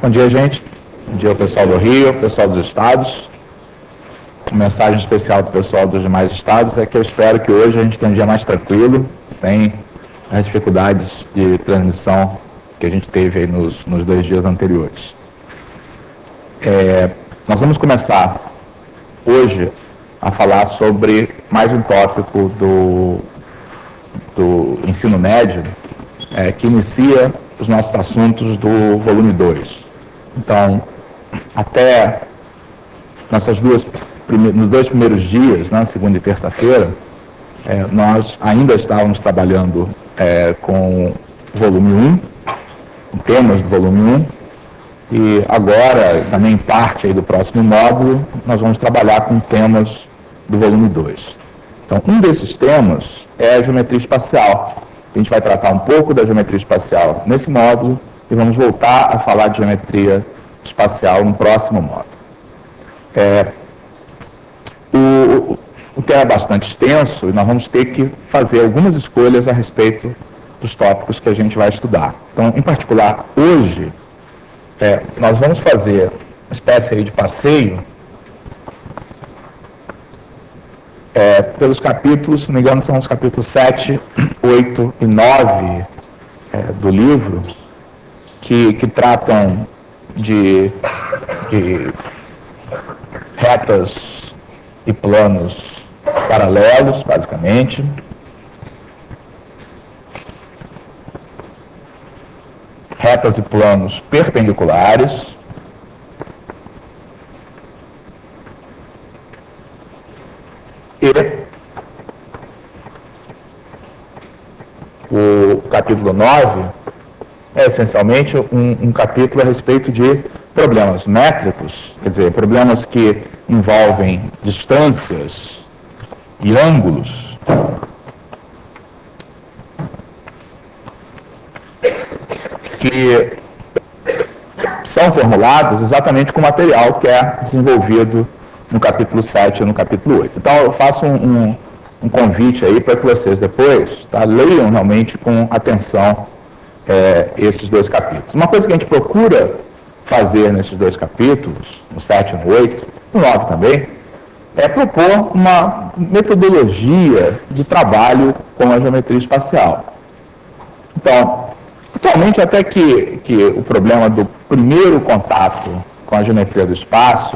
Bom dia, gente. Bom dia ao pessoal do Rio, ao pessoal dos estados. Uma mensagem especial do pessoal dos demais estados é que eu espero que hoje a gente tenha um dia mais tranquilo, sem as dificuldades de transmissão que a gente teve aí nos 2 dias anteriores. Nós vamos começar hoje a falar sobre mais um tópico do ensino médio, que inicia os nossos assuntos do volume 2. Então, até nos 2 primeiros dias, né, segunda e terça-feira, nós ainda estávamos trabalhando com o volume 1, com temas do volume 1, e agora, também parte aí do próximo módulo, nós vamos trabalhar com temas do volume 2. Então, um desses temas é a geometria espacial. A gente vai tratar um pouco da geometria espacial nesse módulo e vamos voltar a falar de geometria espacial no próximo módulo. O tema é bastante extenso e nós vamos ter que fazer algumas escolhas a respeito dos tópicos que a gente vai estudar. Então, em particular, hoje, nós vamos fazer uma espécie aí de passeio pelos capítulos, se não me engano, são os capítulos 7, 8 e 9 do livro, que tratam de retas e planos paralelos, basicamente. Retas e planos perpendiculares. E o capítulo 9 é essencialmente um capítulo a respeito de problemas métricos, quer dizer, problemas que envolvem distâncias e ângulos, que são formulados exatamente com o material que é desenvolvido no capítulo 7 e no capítulo 8. Então, eu faço um convite aí para que vocês depois leiam realmente com atenção esses 2 capítulos. Uma coisa que a gente procura fazer nesses 2 capítulos, no 7 e no 8, no 9 também, é propor uma metodologia de trabalho com a geometria espacial. Então, atualmente, até que o problema do primeiro contato com a geometria do espaço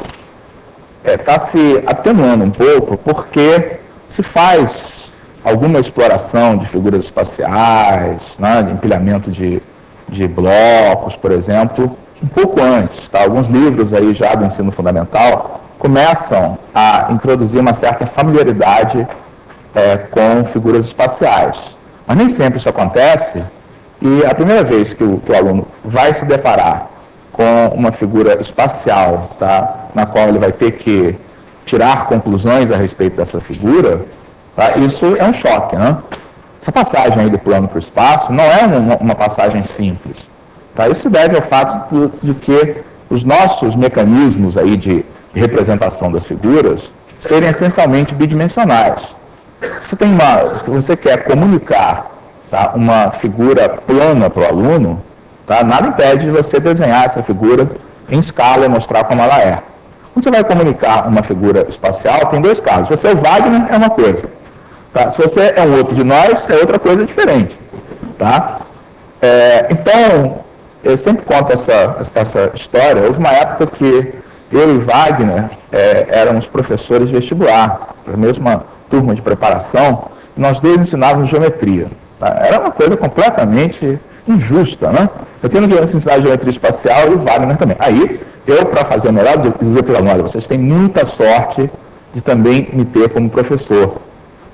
está se atenuando um pouco, porque se faz alguma exploração de figuras espaciais, né, de empilhamento de blocos, por exemplo, um pouco antes. Tá? Alguns livros aí já do ensino fundamental começam a introduzir uma certa familiaridade com figuras espaciais. Mas nem sempre isso acontece, e a primeira vez que o aluno vai se deparar com uma figura espacial, tá, na qual ele vai ter que tirar conclusões a respeito dessa figura, tá, isso é um choque, né? Essa passagem aí do plano para o espaço não é uma passagem simples. Tá? Isso se deve ao fato de que os nossos mecanismos aí de representação das figuras serem essencialmente bidimensionais. Se você quer comunicar, tá, uma figura plana para o aluno, tá, nada impede de você desenhar essa figura em escala e mostrar como ela é. Quando você vai comunicar uma figura espacial, tem 2 casos. Se você é o Wagner, é uma coisa. Tá? Se você é um outro de nós, é outra coisa diferente. Tá? Então, eu sempre conto essa história. Houve uma época que eu e Wagner éramos professores de vestibular, a mesma turma de preparação, e nós 2 ensinávamos geometria. Tá? Era uma coisa completamente injusta, né? Eu tenho que ensinar geometria espacial e o Wagner também. Aí, eu, para fazer o melhor, dizer para ele, olha, vocês têm muita sorte de também me ter como professor.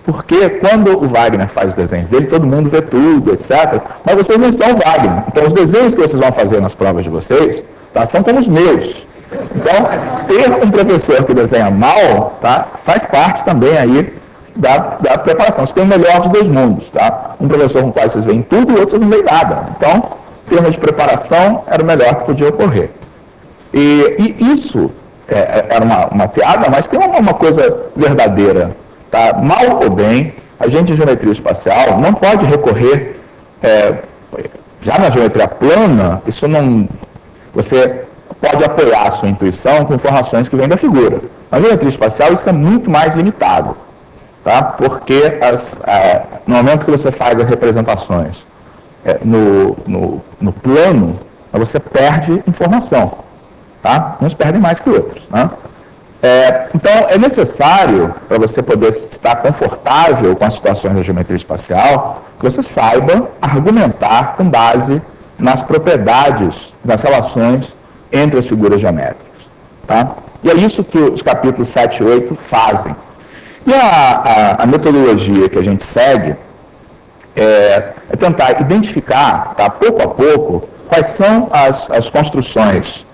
Porque quando o Wagner faz os desenhos dele, todo mundo vê tudo, etc. Mas vocês não são o Wagner. Então, os desenhos que vocês vão fazer nas provas de vocês, tá, são como os meus. Então, ter um professor que desenha mal, tá, faz parte também aí da preparação. Você tem o melhor dos 2 mundos. Tá? Um professor com o qual vocês veem tudo e outro vocês não veem nada. Então, em termos de preparação, era o melhor que podia ocorrer. E isso era uma piada, mas tem uma coisa verdadeira. Tá? Mal ou bem, a gente em geometria espacial não pode recorrer, já na geometria plana, isso não Você pode apoiar a sua intuição com informações que vêm da figura. Na geometria espacial isso é muito mais limitado, tá? Porque no momento que você faz as representações no plano, você perde informação, tá? Uns perdem mais que outros, né? Então, é necessário, para você poder estar confortável com as situações da geometria espacial, que você saiba argumentar com base nas propriedades das relações entre as figuras geométricas. Tá? E é isso que os capítulos 7 e 8 fazem. E a metodologia que a gente segue é tentar identificar, tá, pouco a pouco, quais são as construções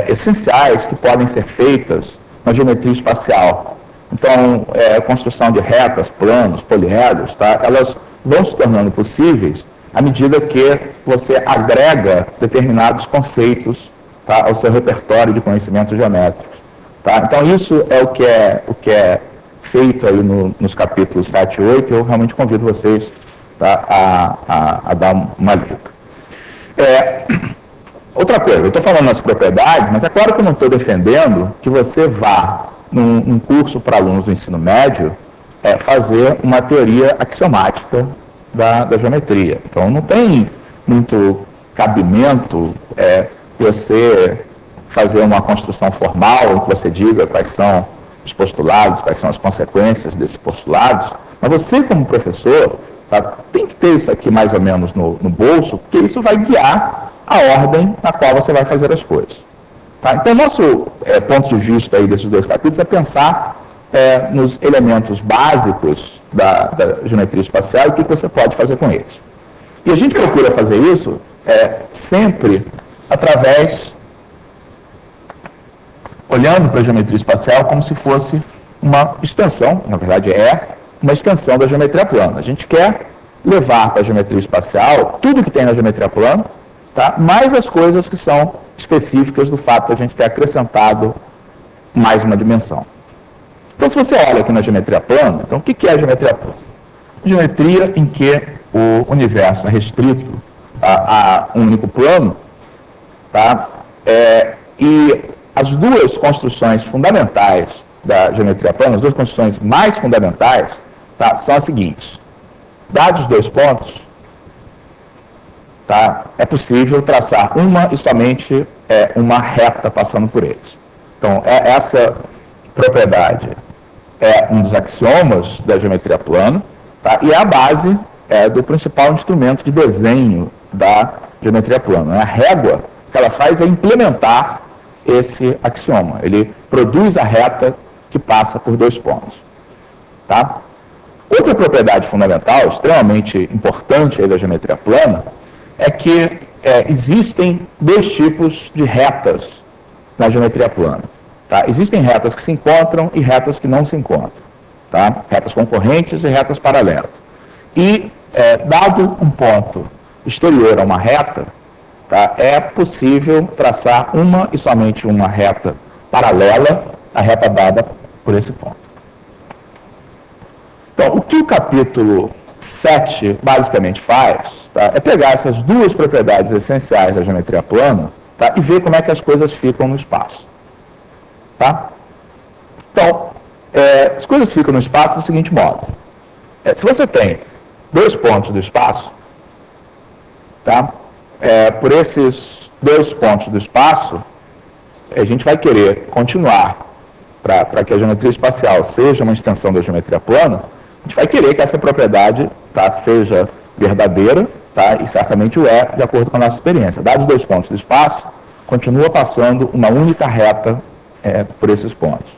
essenciais que podem ser feitas na geometria espacial. Então, a construção de retas, planos, poliedros, tá, elas vão se tornando possíveis à medida que você agrega determinados conceitos, tá, ao seu repertório de conhecimentos geométricos. Tá? Então, isso é o que é feito aí nos capítulos 7 e 8, e eu realmente convido vocês, tá, a dar uma lida. Outra coisa, eu estou falando nas propriedades, mas é claro que eu não estou defendendo que você vá, num curso para alunos do ensino médio, fazer uma teoria axiomática da geometria. Então, não tem muito cabimento você fazer uma construção formal em que você diga quais são os postulados, quais são as consequências desses postulados, mas você, como professor, tá, tem que ter isso aqui mais ou menos no bolso, porque isso vai guiar a ordem na qual você vai fazer as coisas. Tá? Então, nosso ponto de vista aí desses dois capítulos é pensar nos elementos básicos da geometria espacial e o que você pode fazer com eles. E a gente procura fazer isso sempre através, olhando para a geometria espacial como se fosse uma extensão, na verdade uma extensão da geometria plana. A gente quer levar para a geometria espacial tudo que tem na geometria plana, tá? Mais as coisas que são específicas do fato de a gente ter acrescentado mais uma dimensão. Então, se você olha aqui na geometria plana, então o que é a geometria plana? Geometria em que o universo é restrito a um único plano, tá? E as duas construções fundamentais da geometria plana, as duas construções mais fundamentais, tá, são as seguintes. Dados dois pontos, tá, é possível traçar uma e somente uma reta passando por eles. Então, essa propriedade é um dos axiomas da geometria plana, tá, e é a base do principal instrumento de desenho da geometria plana. A régua que ela faz é implementar esse axioma. Ele produz a reta que passa por dois pontos. Tá? Outra propriedade fundamental, extremamente importante aí da geometria plana, é que existem dois tipos de retas na geometria plana. Tá? Existem retas que se encontram e retas que não se encontram. Tá? Retas concorrentes e retas paralelas. E, dado um ponto exterior a uma reta, tá, é possível traçar uma e somente uma reta paralela à reta dada por esse ponto. Então, o que o capítulo 7 basicamente faz, tá, é pegar essas duas propriedades essenciais da geometria plana, tá, e ver como é que as coisas ficam no espaço. Tá? Então, as coisas ficam no espaço do seguinte modo. Se você tem dois pontos do espaço, tá, por esses dois pontos do espaço, a gente vai querer continuar, para que a geometria espacial seja uma extensão da geometria plana, a gente vai querer que essa propriedade, tá, seja verdadeira, tá, e certamente o é, de acordo com a nossa experiência. Dados os dois pontos do espaço, continua passando uma única reta por esses pontos.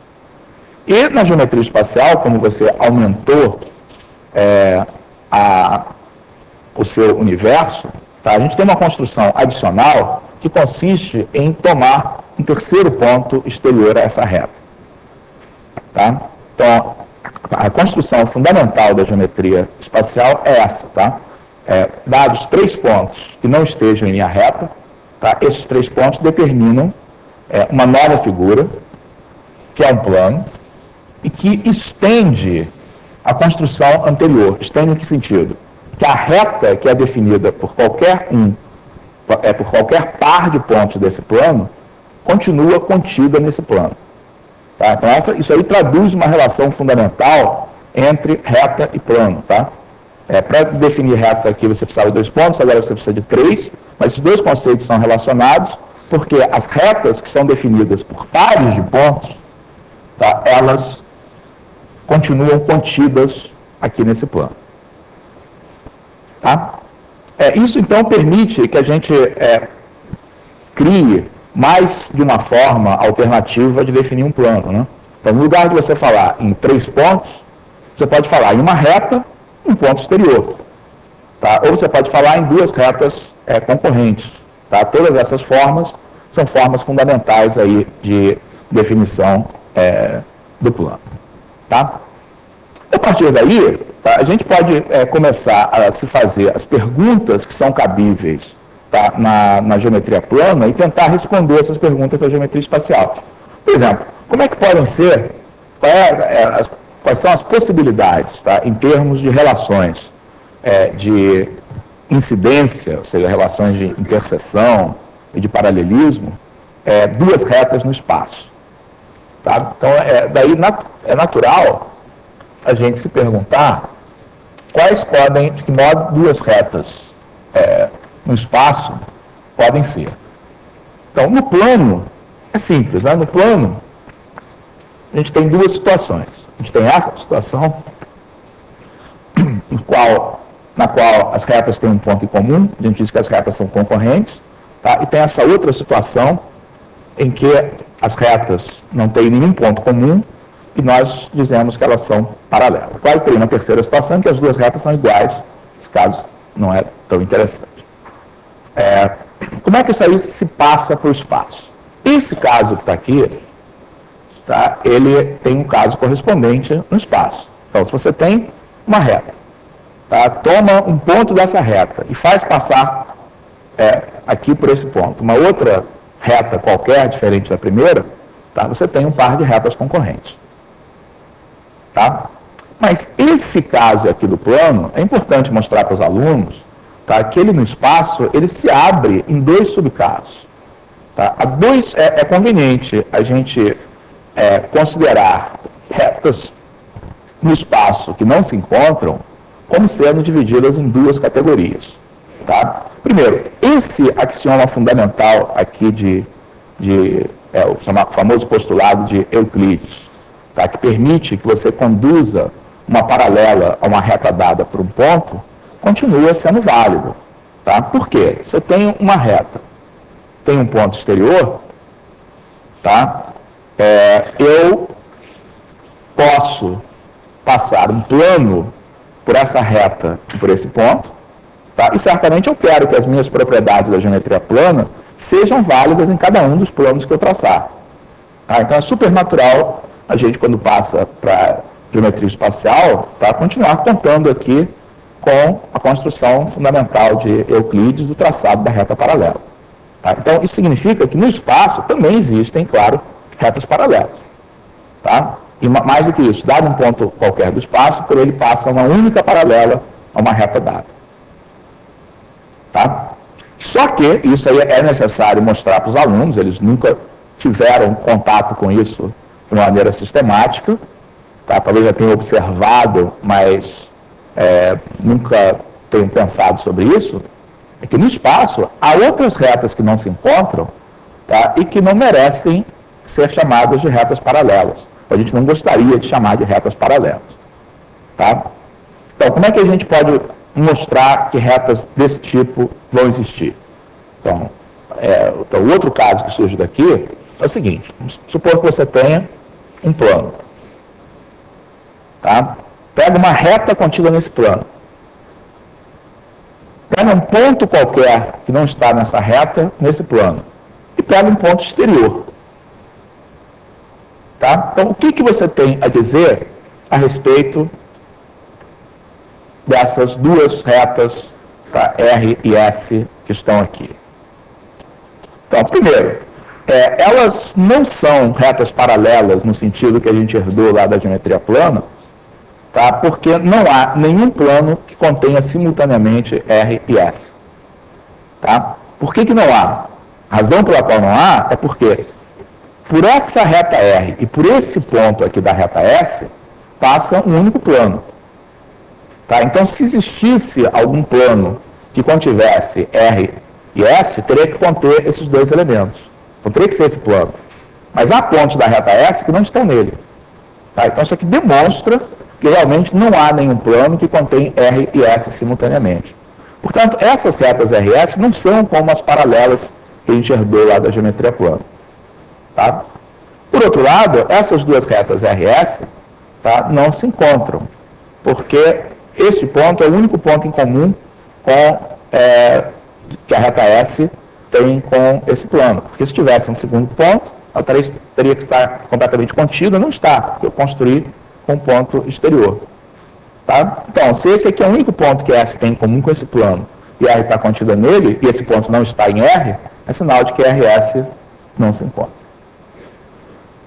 E na geometria espacial, como você aumentou o seu universo, tá, a gente tem uma construção adicional que consiste em tomar um terceiro ponto exterior a essa reta. Tá? Então, a construção fundamental da geometria espacial é essa. Tá? Dados três pontos que não estejam em linha reta, tá, esses três pontos determinam uma nova figura, que é um plano, e que estende a construção anterior. Estende em que sentido? Que a reta que é definida por qualquer um por qualquer par de pontos desse plano, continua contida nesse plano. Tá? Então, isso aí traduz uma relação fundamental entre reta e plano. Tá? Para definir reta aqui você precisava de 2 pontos, agora você precisa de 3, mas esses dois conceitos são relacionados porque as retas que são definidas por pares de pontos, tá, elas continuam contidas aqui nesse plano. Tá? Isso, então, permite que a gente crie mais de uma forma alternativa de definir um plano. Né? Então, no lugar de você falar em 3 pontos, você pode falar em uma reta e um ponto exterior. Tá? Ou você pode falar em 2 retas concorrentes. Tá? Todas essas formas são formas fundamentais aí de definição do plano. Tá? A partir daí, tá, a gente pode começar a se fazer as perguntas que são cabíveis, tá, na geometria plana e tentar responder essas perguntas da geometria espacial. Por exemplo, como é que podem ser, quais são as possibilidades, tá, em termos de relações de incidência, ou seja, relações de interseção e de paralelismo, 2 retas no espaço. Tá? Então, daí é natural a gente se perguntar de que modo 2 retas no espaço podem ser. Então, no plano, é simples, né? No plano, a gente tem 2 situações. A gente tem essa situação, na qual as retas têm um ponto em comum, a gente diz que as retas são concorrentes, tá? E tem essa outra situação em que as retas não têm nenhum ponto comum e nós dizemos que elas são paralelas. Claro que tem uma terceira situação em que as 2 retas são iguais, esse caso não é tão interessante. Como é que isso aí se passa para o espaço? Esse caso que está aqui, tá, ele tem um caso correspondente no espaço. Então, se você tem uma reta, tá, toma um ponto dessa reta e faz passar aqui por esse ponto uma outra reta qualquer, diferente da primeira, tá, você tem um par de retas concorrentes. Tá? Mas esse caso aqui do plano, é importante mostrar para os alunos, tá, que ele no espaço, ele se abre em 2 subcasos. Tá? É conveniente a gente considerar retas no espaço que não se encontram como sendo divididas em 2 categorias. Tá? Primeiro, esse axioma fundamental aqui o famoso postulado de Euclides, tá, que permite que você conduza uma paralela a uma reta dada por um ponto, continua sendo válido. Tá? Por quê? Se eu tenho uma reta, tem um ponto exterior, tá? Eu posso passar um plano por essa reta e por esse ponto, tá? E certamente eu quero que as minhas propriedades da geometria plana sejam válidas em cada um dos planos que eu traçar. Tá? Então é super natural a gente, quando passa para geometria espacial, tá, continuar contando aqui com a construção fundamental de Euclides do traçado da reta paralela. Tá? Então, isso significa que no espaço também existem, claro, retas paralelas. Tá? E mais do que isso, dado um ponto qualquer do espaço, por ele passa uma única paralela a uma reta dada. Tá? Só que isso aí é necessário mostrar para os alunos, eles nunca tiveram contato com isso de uma maneira sistemática, tá? Talvez já tenham observado, mas nunca tenham pensado sobre isso, é que no espaço há outras retas que não se encontram, tá? E que não merecem ser chamadas de retas paralelas. A gente não gostaria de chamar de retas paralelas. Tá? Então, como é que a gente pode mostrar que retas desse tipo vão existir? Então, o outro caso que surge daqui é o seguinte: vamos supor que você tenha um plano. Tá? Pega uma reta contida nesse plano. Pega um ponto qualquer que não está nessa reta, nesse plano. E pega um ponto exterior. Tá? Então, o que você tem a dizer a respeito dessas 2 retas, tá, R e S, que estão aqui? Então, primeiro, elas não são retas paralelas no sentido que a gente herdou lá da geometria plana, tá? Porque não há nenhum plano que contenha simultaneamente R e S. Tá? Por que não há? A razão pela qual não há é porque por essa reta R e por esse ponto aqui da reta S, passa um único plano. Tá? Então, se existisse algum plano que contivesse R e S, teria que conter esses dois elementos. Então, teria que ser esse plano. Mas há pontos da reta S que não estão nele. Tá? Então, isso aqui demonstra que realmente não há nenhum plano que contém R e S simultaneamente. Portanto, essas retas R e S não são como as paralelas que a gente herdou lá da geometria plana. Tá? Por outro lado, essas duas retas R e S, tá, não se encontram, porque esse ponto é o único ponto em comum que a reta S tem com esse plano. Porque se tivesse um segundo ponto, ela teria que estar completamente contida, não está, porque eu construí com um ponto exterior. Tá? Então, se esse aqui é o único ponto que S tem em comum com esse plano, e R está contida nele, e esse ponto não está em R, é sinal de que R e S não se encontram.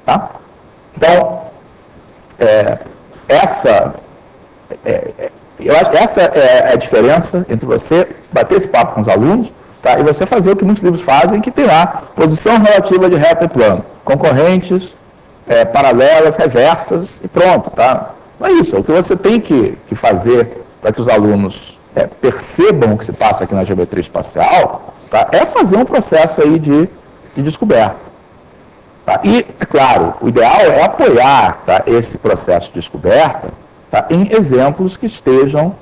Tá? Então, eu acho que essa é a diferença entre você bater esse papo com os alunos, tá, e você fazer o que muitos livros fazem, que tem lá posição relativa de reta e plano, concorrentes, paralelas, reversas e pronto. Tá? Não é isso. O que você tem que fazer para que os alunos percebam o que se passa aqui na geometria espacial, tá, é fazer um processo aí de descoberta. Tá? E, é claro, o ideal é apoiar, tá, esse processo de descoberta, tá, em exemplos que estejam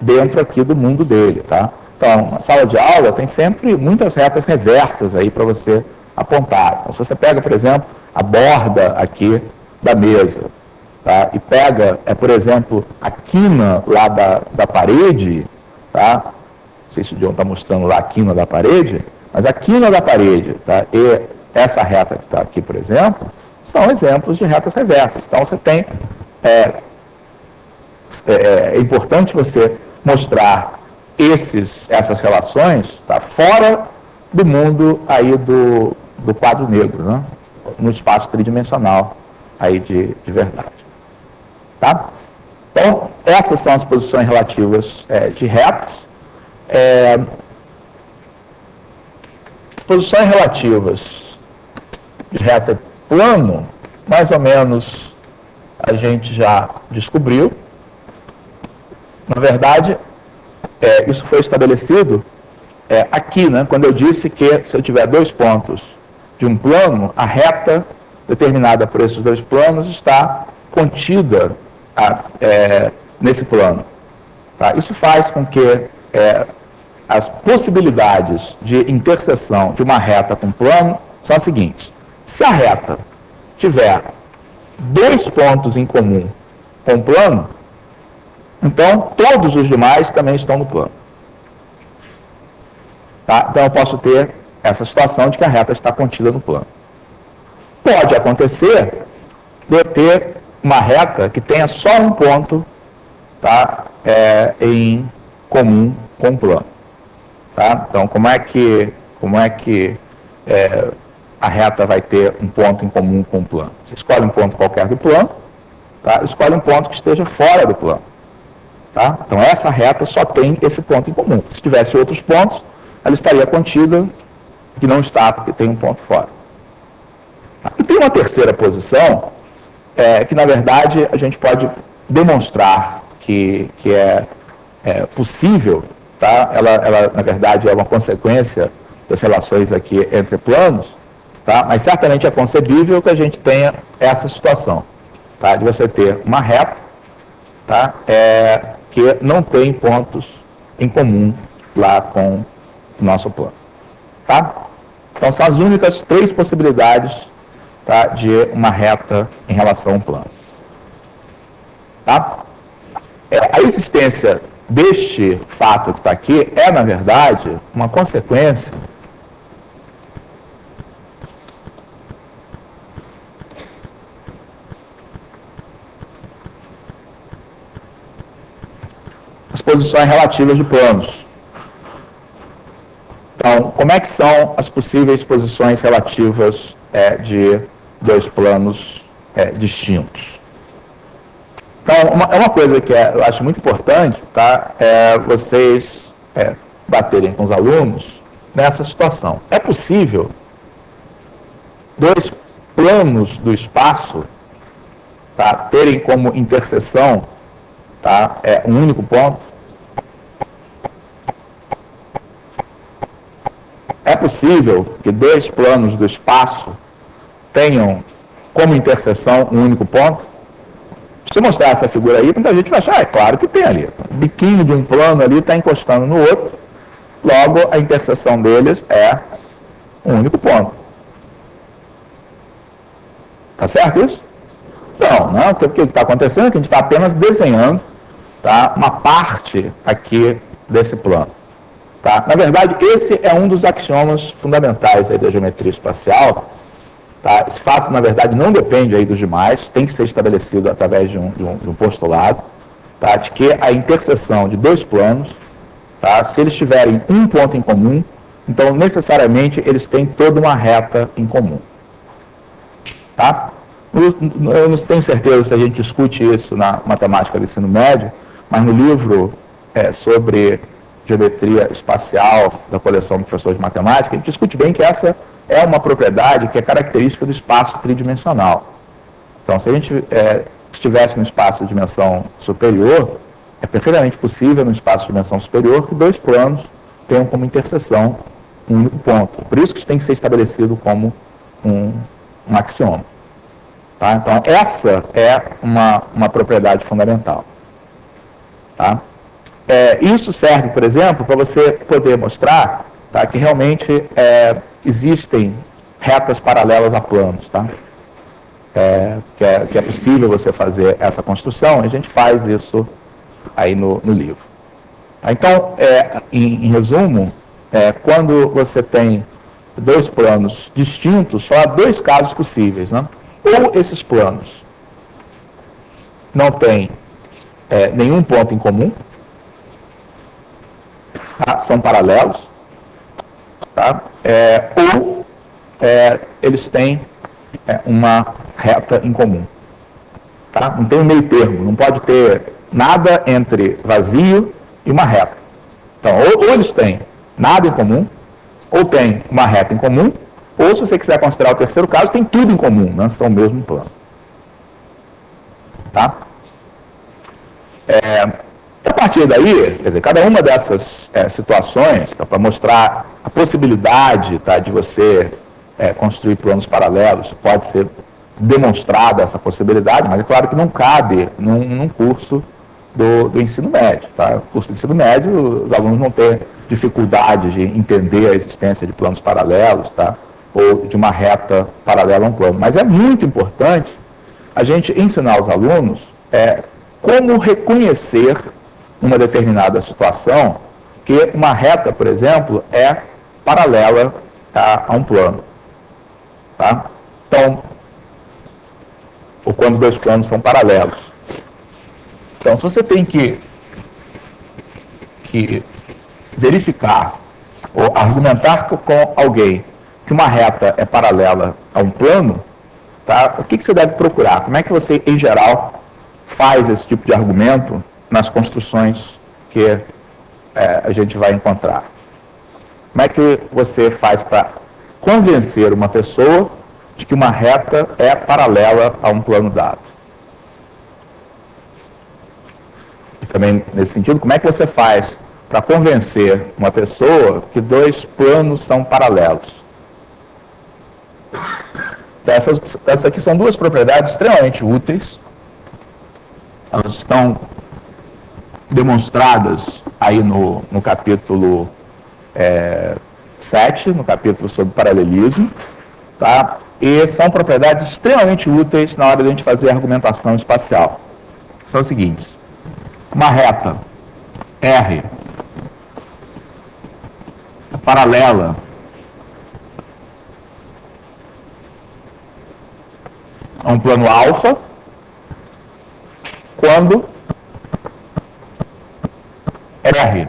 dentro aqui do mundo dele. Tá? Então, a sala de aula tem sempre muitas retas reversas aí para você apontar. Então, se você pega, por exemplo, a borda aqui da mesa, tá, e pega, por exemplo, a quina lá da parede, tá? Não sei se o John está mostrando lá a quina da parede, mas a quina da parede, tá, e essa reta que está aqui, por exemplo, são exemplos de retas reversas. Então, você tem... É importante você mostrar essas relações, tá, fora do mundo aí do quadro negro, né, no espaço tridimensional aí de verdade. Tá? Então, essas são as posições relativas de retas. Posições relativas de reta e plano, mais ou menos a gente já descobriu. Na verdade, isso foi estabelecido aqui, né, quando eu disse que se eu tiver dois pontos de um plano, a reta determinada por esses dois planos está contida nesse plano. Tá? Isso faz com que as possibilidades de interseção de uma reta com um plano são as seguintes. Se a reta tiver dois pontos em comum com o plano, então todos os demais também estão no plano. Tá? Então eu posso ter essa situação de que a reta está contida no plano. Pode acontecer de eu ter uma reta que tenha só um ponto, tá, em comum com o plano. Tá? Então, como é que a reta vai ter um ponto em comum com o plano? Você escolhe um ponto qualquer do plano, tá? Escolhe um ponto que esteja fora do plano. Tá? Então, essa reta só tem esse ponto em comum. Se tivesse outros pontos, ela estaria contida, que não está, porque tem um ponto fora. Tá? E tem uma terceira posição, que, na verdade, a gente pode demonstrar que é possível. Tá? Ela, na verdade, é uma consequência das relações aqui entre planos, tá? Mas certamente é concebível que a gente tenha essa situação, tá? De você ter uma reta, tá? Que não tem pontos em comum lá com o nosso plano. Tá? Então, são as únicas três possibilidades, tá, de uma reta em relação a um plano. Tá? A existência deste fato que está aqui na verdade, uma consequência das posições relativas de planos. Então, como é que são as possíveis posições relativas de dois planos distintos? Então, uma coisa que eu acho muito importante, tá, é vocês baterem com os alunos nessa situação. É possível dois planos do espaço, tá, terem como interseção, tá, um único ponto? É possível que dois planos do espaço tenham como interseção um único ponto? Se mostrar essa figura aí, muita gente vai achar, é claro que tem ali. O biquinho de um plano ali está encostando no outro, logo a interseção deles é um único ponto. Tá certo isso? Não, o que está acontecendo é que a gente está apenas desenhando, tá, uma parte aqui desse plano. Tá? Na verdade, esse é um dos axiomas fundamentais aí da geometria espacial. Tá? Esse fato, na verdade, não depende aí dos demais, tem que ser estabelecido através de um postulado, tá? De que a interseção de dois planos, tá? Se eles tiverem um ponto em comum, então necessariamente eles têm toda uma reta em comum. Tá? Eu não tenho certeza se a gente discute isso na matemática do ensino médio, mas no livro sobre geometria espacial da coleção do professor de matemática, a gente discute bem que essa é uma propriedade que é característica do espaço tridimensional. Então, se a gente estivesse no espaço de dimensão superior, é perfeitamente possível no espaço de dimensão superior que dois planos tenham como interseção um único ponto. Por isso que isso tem que ser estabelecido como um axioma. Tá? Então, essa é uma propriedade fundamental. Tá? Isso serve, por exemplo, para você poder mostrar, tá, que realmente existem retas paralelas a planos. Tá? Que é possível você fazer essa construção, e a gente faz isso aí no livro. Tá? Então, em resumo, quando você tem dois planos distintos, só há dois casos possíveis. Né? Ou esses planos não têm nenhum ponto em comum, tá? São paralelos, tá? Ou eles têm uma reta em comum. Tá? Não tem um meio termo, não pode ter nada entre vazio e uma reta. Então, ou eles têm nada em comum, ou tem uma reta em comum, ou se você quiser considerar o terceiro caso, tem tudo em comum, né? São o mesmo plano. Tá? A partir daí, quer dizer, cada uma dessas situações, tá, para mostrar a possibilidade, tá, de você construir planos paralelos, pode ser demonstrada essa possibilidade, mas é claro que não cabe num curso do ensino médio. Tá? No curso do ensino médio, os alunos vão ter dificuldade de entender a existência de planos paralelos, tá? Ou de uma reta paralela a um plano. Mas é muito importante a gente ensinar os alunos como reconhecer uma determinada situação que uma reta, por exemplo, é paralela, tá, a um plano. Tá? Então, ou quando dois planos são paralelos. Então, se você tem que verificar ou argumentar com alguém que uma reta é paralela a um plano, tá, o que você deve procurar? Como é que você, em geral, faz esse tipo de argumento nas construções que a gente vai encontrar? Como é que você faz para convencer uma pessoa de que uma reta é paralela a um plano dado? E também, nesse sentido, como é que você faz para convencer uma pessoa que dois planos são paralelos? Essas aqui são duas propriedades extremamente úteis. Elas estão demonstradas aí no capítulo 7, no capítulo sobre paralelismo, tá? E são propriedades extremamente úteis na hora de a gente fazer argumentação espacial. São as seguintes: uma reta R é paralela a um plano alfa quando R,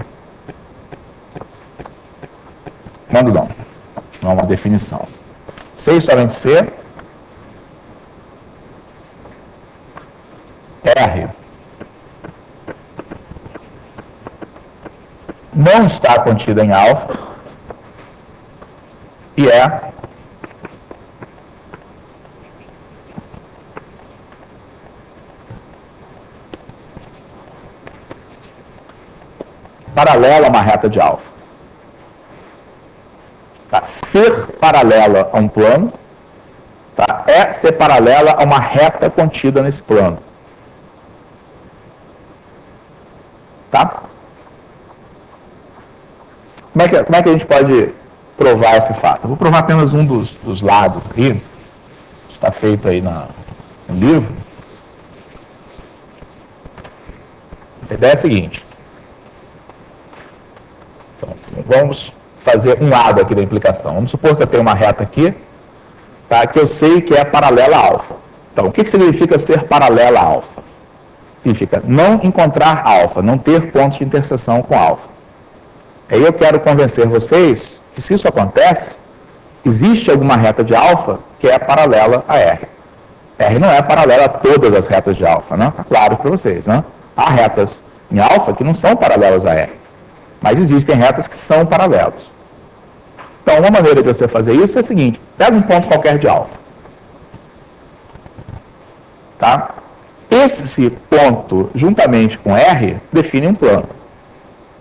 quando não é uma definição, C somente C, R não está contida em alfa e é paralela a uma reta de alfa. Tá? Ser paralela a um plano, tá? É ser paralela a uma reta contida nesse plano. Tá? Como é que a gente pode provar esse fato? Eu vou provar apenas um dos lados aqui. Está feito aí no livro. A ideia é a seguinte. Então, vamos fazer um lado aqui da implicação. Vamos supor que eu tenho uma reta aqui, tá, que eu sei que é paralela a alfa. Então, o que significa ser paralela a alfa? Significa não encontrar alfa, não ter pontos de interseção com alfa. Aí eu quero convencer vocês que, se isso acontece, existe alguma reta de alfa que é paralela a R. R não é paralela a todas as retas de alfa, né? Está claro para vocês, né? Há retas em alfa que não são paralelas a R, mas existem retas que são paralelas. Então, uma maneira de você fazer isso é a seguinte: pega um ponto qualquer de alfa. Tá? Esse ponto, juntamente com R, define um plano.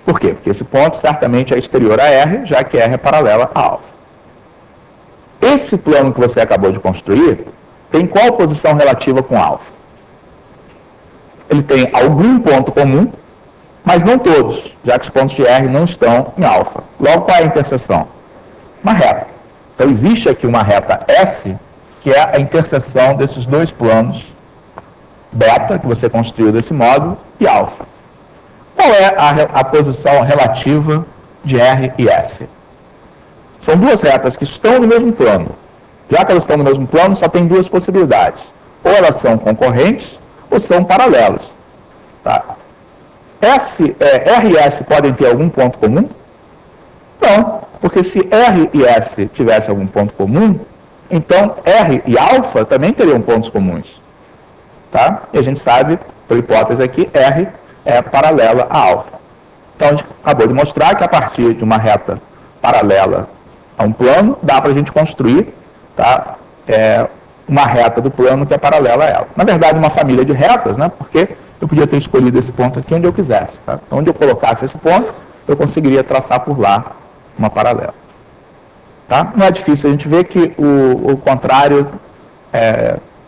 Por quê? Porque esse ponto certamente é exterior a R, já que R é paralela a alfa. Esse plano que você acabou de construir tem qual posição relativa com alfa? Ele tem algum ponto comum, mas não todos, já que os pontos de R não estão em alfa. Logo, qual é a interseção? Uma reta. Então, existe aqui uma reta S, que é a interseção desses dois planos, beta, que você construiu desse modo, e alfa. Qual é a posição relativa de R e S? São duas retas que estão no mesmo plano. Já que elas estão no mesmo plano, só tem duas possibilidades. Ou elas são concorrentes, ou são paralelas. Tá? R e S podem ter algum ponto comum? Não, porque se R e S tivessem algum ponto comum, então R e alfa também teriam pontos comuns. Tá? E a gente sabe, por hipótese aqui, R é paralela a alfa. Então, a gente acabou de mostrar que a partir de uma reta paralela a um plano, dá para a gente construir, tá, uma reta do plano que é paralela a ela. Na verdade, uma família de retas, né, porque eu podia ter escolhido esse ponto aqui onde eu quisesse. Tá? Então, onde eu colocasse esse ponto, eu conseguiria traçar por lá uma paralela. Tá? Não é difícil a gente ver que o contrário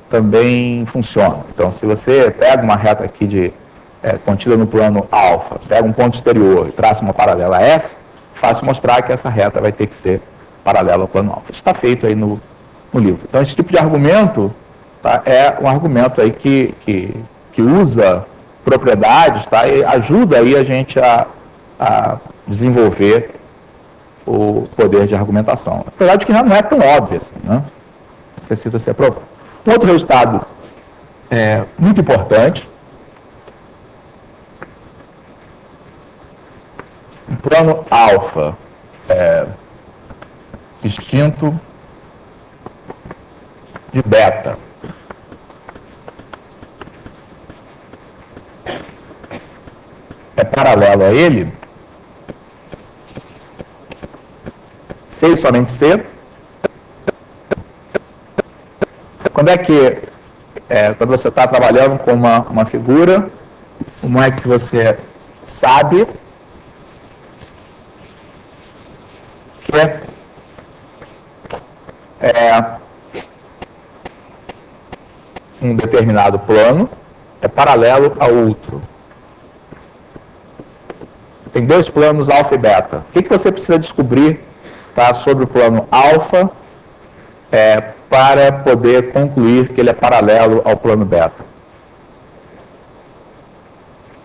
também funciona. Então, se você pega uma reta aqui contida no plano alfa, pega um ponto exterior e traça uma paralela a S, fácil mostrar que essa reta vai ter que ser paralela ao plano alfa. Isso está feito aí no livro. Então, esse tipo de argumento, tá, é um argumento aí que usa propriedades, tá, e ajuda aí a gente a desenvolver o poder de argumentação. Apesar de que não é tão óbvio assim, né? Necessita ser provado. Um outro resultado muito importante, um plano alfa distinto de beta. É paralelo a ele, C e somente C. Quando é que, quando você está trabalhando com uma figura, como é que você sabe que um determinado plano é paralelo a outro? Tem dois planos alfa e beta. O que você precisa descobrir, tá, sobre o plano alfa para poder concluir que ele é paralelo ao plano beta?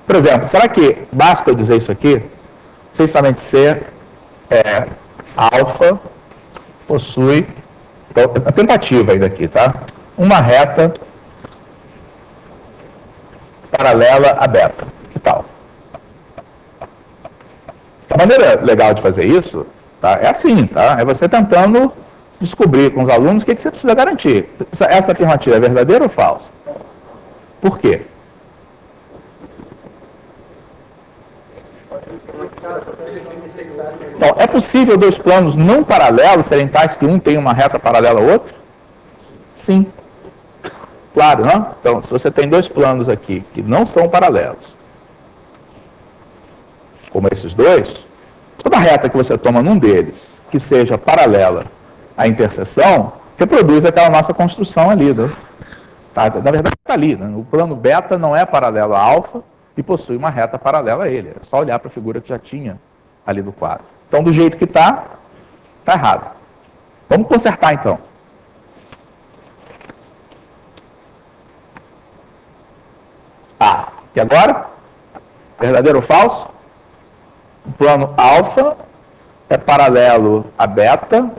Por exemplo, será que basta eu dizer isso aqui? Se somente C alfa possui, então, a tentativa ainda aqui, tá? Uma reta paralela a beta. Que tal? A maneira legal de fazer isso, tá, é assim, tá? É você tentando descobrir com os alunos o que você precisa garantir. Essa afirmativa é verdadeira ou falsa? Por quê? Bom, é possível dois planos não paralelos serem tais que um tem uma reta paralela ao outro? Sim. Claro, não? Então, se você tem dois planos aqui que não são paralelos, como esses dois, toda reta que você toma num deles, que seja paralela à interseção, reproduz aquela nossa construção ali. Né? Tá? Na verdade, está ali. Né? O plano beta não é paralelo a alfa e possui uma reta paralela a ele. É só olhar para a figura que já tinha ali do quadro. Então, do jeito que está errado. Vamos consertar, então. E agora? Verdadeiro ou falso? O plano alfa é paralelo a beta,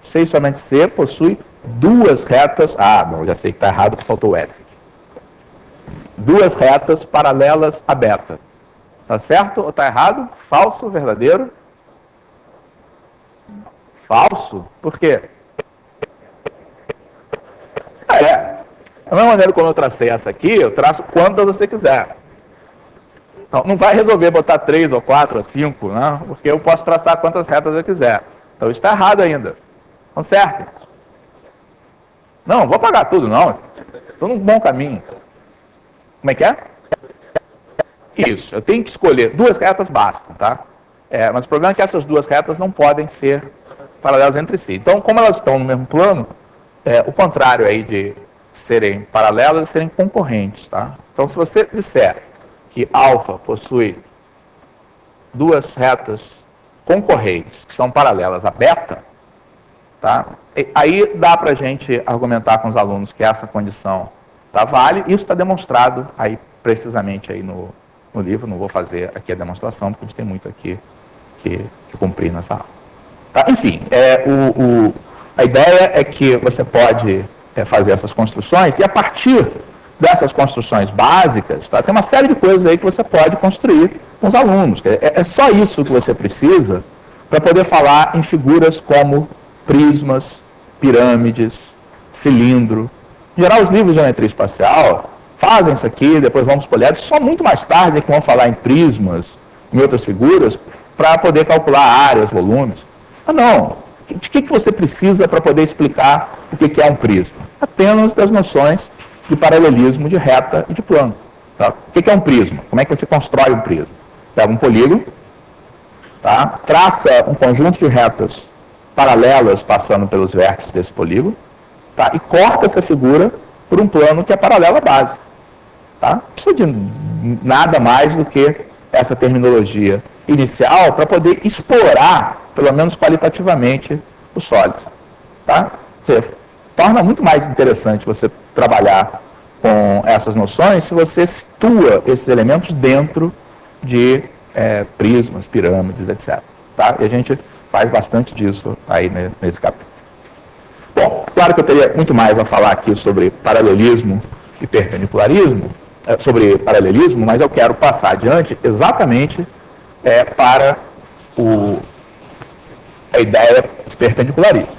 C e somente C possui duas retas. Bom, já sei que está errado porque faltou o S. Duas retas paralelas a beta. Está certo ou está errado? Falso ou verdadeiro? Falso? Por quê? Da mesma maneira como eu tracei essa aqui, eu traço quantas você quiser. Então, não vai resolver botar 3 ou 4 ou 5, né? Porque eu posso traçar quantas retas eu quiser. Então, isso está errado ainda. Conserte. Não, vou apagar tudo, não. Estou num bom caminho. Como é que é? Isso, eu tenho que escolher. Duas retas bastam, tá? Mas o problema é que essas duas retas não podem ser paralelas entre si. Então, como elas estão no mesmo plano, o contrário aí de serem paralelas é serem concorrentes, tá? Então, se você disser que alfa possui duas retas concorrentes que são paralelas a beta, tá? Aí dá para a gente argumentar com os alunos que essa condição vale. Isso está demonstrado aí precisamente aí no livro. Não vou fazer aqui a demonstração porque a gente tem muito aqui que cumprir nessa aula. Tá? Enfim, a ideia é que você pode fazer essas construções e a partir dessas construções básicas, tá? Tem uma série de coisas aí que você pode construir com os alunos. É só isso que você precisa para poder falar em figuras como prismas, pirâmides, cilindro. Em geral, os livros de geometria espacial fazem isso aqui, depois vamos poliédrico, só muito mais tarde é que vão falar em prismas, em outras figuras, para poder calcular áreas, volumes. Não. De que você precisa para poder explicar o que é um prisma? Apenas das noções de paralelismo, de reta e de plano. Tá? O que é um prisma? Como é que você constrói um prisma? Pega um polígono, tá? Traça um conjunto de retas paralelas passando pelos vértices desse polígono, tá? E corta essa figura por um plano que é paralelo à base. Tá? Não precisa de nada mais do que essa terminologia inicial para poder explorar, pelo menos qualitativamente, o sólido. Tá? Torna muito mais interessante você trabalhar com essas noções se você situa esses elementos dentro de prismas, pirâmides, etc. Tá? E a gente faz bastante disso aí nesse capítulo. Bom, claro que eu teria muito mais a falar aqui sobre paralelismo e perpendicularismo, sobre paralelismo, mas eu quero passar adiante exatamente para a ideia de perpendicularismo.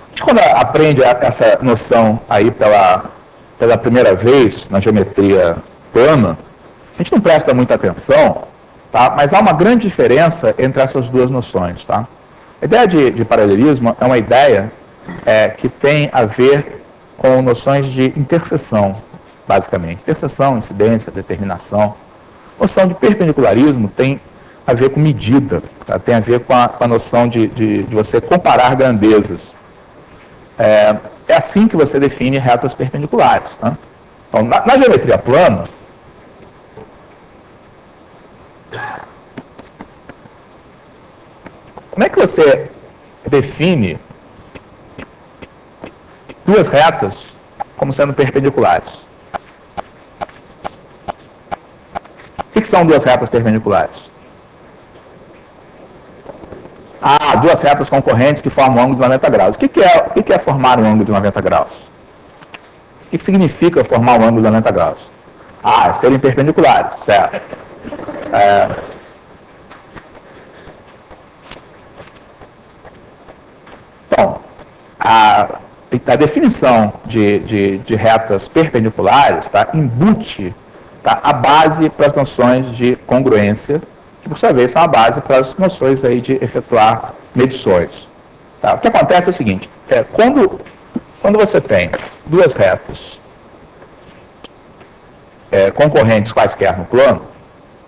A gente, quando aprende essa noção aí pela primeira vez na geometria plana, a gente não presta muita atenção, tá? Mas há uma grande diferença entre essas duas noções. Tá? A ideia de paralelismo é uma ideia que tem a ver com noções de interseção, basicamente. Interseção, incidência, determinação. A noção de perpendicularismo tem a ver com medida, tá? Tem a ver com a noção de você comparar grandezas. É assim que você define retas perpendiculares. Tá? Então, na geometria plana, como é que você define duas retas como sendo perpendiculares? O que são duas retas perpendiculares? Duas retas concorrentes que formam um ângulo de 90 graus. O que é formar um ângulo de 90 graus? O que significa formar um ângulo de 90 graus? Serem perpendiculares, certo. Então, a definição de retas perpendiculares, tá, embute tá, a base para as noções de congruência, que por sua vez são a base para as noções aí de efetuar medições. Tá? O que acontece é o seguinte, quando você tem duas retas concorrentes quaisquer no plano,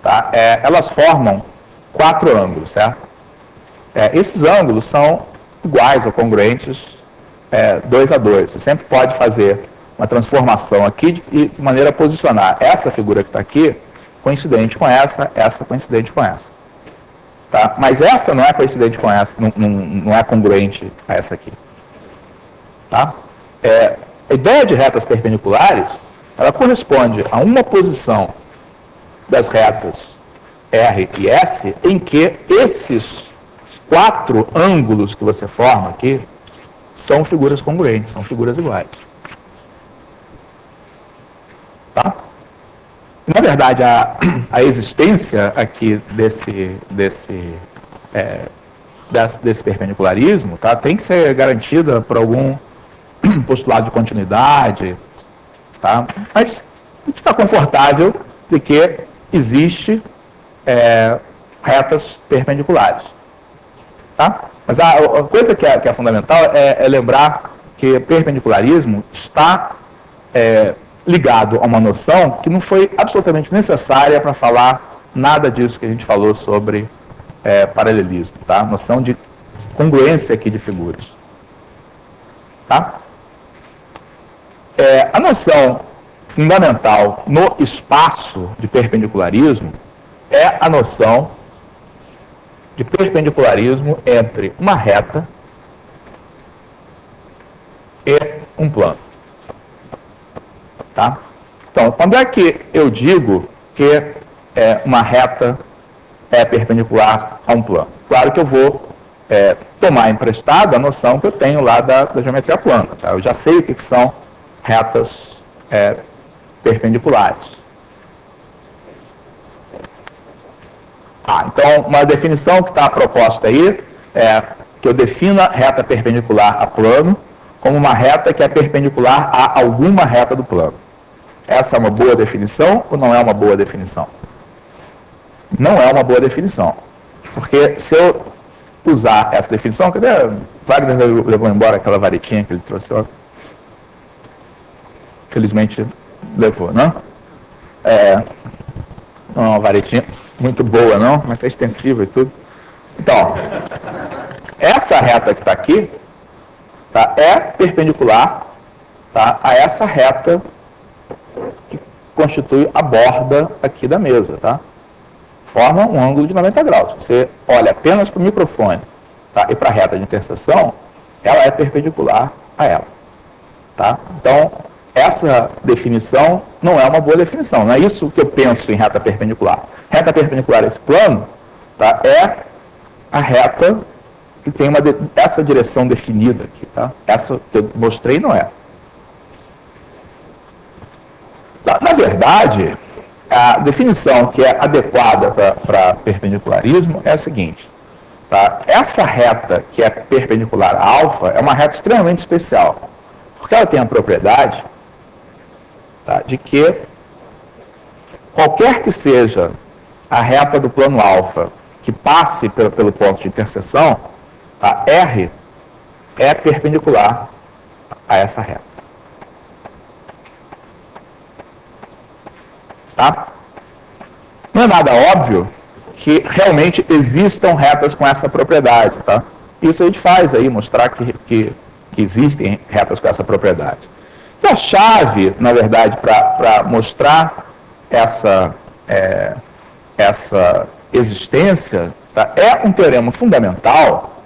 tá, elas formam 4 ângulos, certo? Esses ângulos são iguais ou congruentes 2 a 2. Você sempre pode fazer uma transformação aqui de maneira a posicionar essa figura que está aqui coincidente com essa coincidente com essa. Tá? Mas essa não é coincidente com essa, não é congruente a essa aqui. Tá? A ideia de retas perpendiculares, ela corresponde a uma posição das retas R e S em que esses 4 ângulos que você forma aqui são figuras congruentes, são figuras iguais. Tá? Na verdade, a existência aqui desse perpendicularismo, tá, tem que ser garantida por algum postulado de continuidade, tá? Mas a gente está confortável de que existe retas perpendiculares. Tá? Mas a coisa que é fundamental é lembrar que perpendicularismo está ligado a uma noção que não foi absolutamente necessária para falar nada disso que a gente falou sobre paralelismo, tá? Noção de congruência aqui de figuras. Tá? A noção fundamental no espaço de perpendicularismo é a noção de perpendicularismo entre uma reta e um plano. Tá? Então, quando é que eu digo que uma reta é perpendicular a um plano? Claro que eu vou tomar emprestado a noção que eu tenho lá da geometria plana. Tá? Eu já sei o que são retas perpendiculares. Então, uma definição que está proposta aí é que eu defina reta perpendicular a plano como uma reta que é perpendicular a alguma reta do plano. Essa é uma boa definição ou não é uma boa definição? Não é uma boa definição. Porque se eu usar essa definição, cadê? Wagner levou embora aquela varetinha que ele trouxe, ó. Felizmente levou, né? Não é uma varetinha muito boa, não, mas é extensiva e tudo. Então, essa reta que está aqui, tá, é perpendicular, tá, a essa reta que constitui a borda aqui da mesa, tá? Forma um ângulo de 90 graus. Você olha apenas para o microfone, tá, e para a reta de interseção, ela é perpendicular a ela. Tá? Então, essa definição não é uma boa definição. Não é isso que eu penso em reta perpendicular. Reta perpendicular a esse plano, tá, é a reta que tem essa direção definida aqui. Tá? Essa que eu mostrei não é. Na verdade, a definição que é adequada para perpendicularismo é a seguinte. Tá? Essa reta que é perpendicular a alfa é uma reta extremamente especial. Porque ela tem a propriedade, tá, de que qualquer que seja a reta do plano alfa que passe pelo ponto de interseção, tá, R é perpendicular a essa reta. Tá? Não é nada óbvio que realmente existam retas com essa propriedade. Tá? Isso a gente faz aí, mostrar que existem retas com essa propriedade. E a chave, na verdade, para mostrar essa existência, tá, é um teorema fundamental,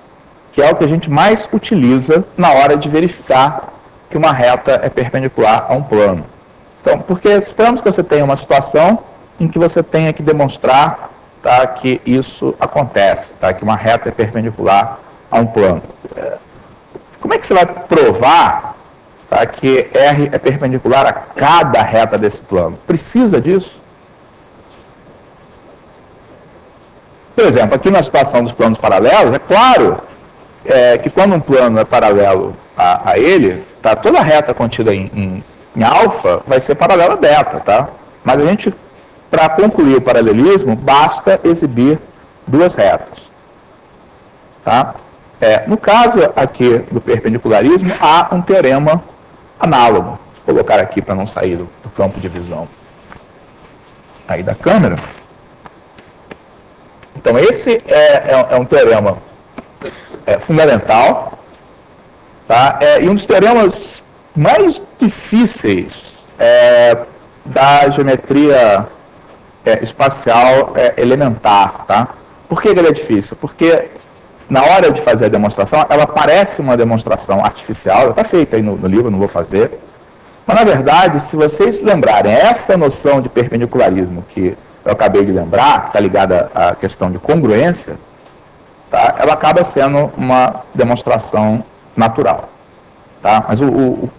que é o que a gente mais utiliza na hora de verificar que uma reta é perpendicular a um plano. Então, porque suponhamos que você tenha uma situação em que você tenha que demonstrar, tá, que isso acontece, tá, que uma reta é perpendicular a um plano. Como é que você vai provar, tá, que R é perpendicular a cada reta desse plano? Precisa disso? Por exemplo, aqui na situação dos planos paralelos, é claro que quando um plano é paralelo a ele, tá, toda a reta contida em alfa vai ser paralela a beta, tá? Mas a gente, para concluir o paralelismo, basta exibir duas retas. Tá? No caso aqui do perpendicularismo, há um teorema análogo. Vou colocar aqui para não sair do campo de visão aí da câmera. Então, esse é um teorema fundamental, tá? E um dos teoremas mais difíceis da geometria espacial elementar. Tá? Por que ele é difícil? Porque na hora de fazer a demonstração, ela parece uma demonstração artificial, está feita aí no livro, não vou fazer. Mas, na verdade, se vocês lembrarem, essa noção de perpendicularismo que eu acabei de lembrar, que está ligada à questão de congruência, tá? Ela acaba sendo uma demonstração natural. Tá? Mas o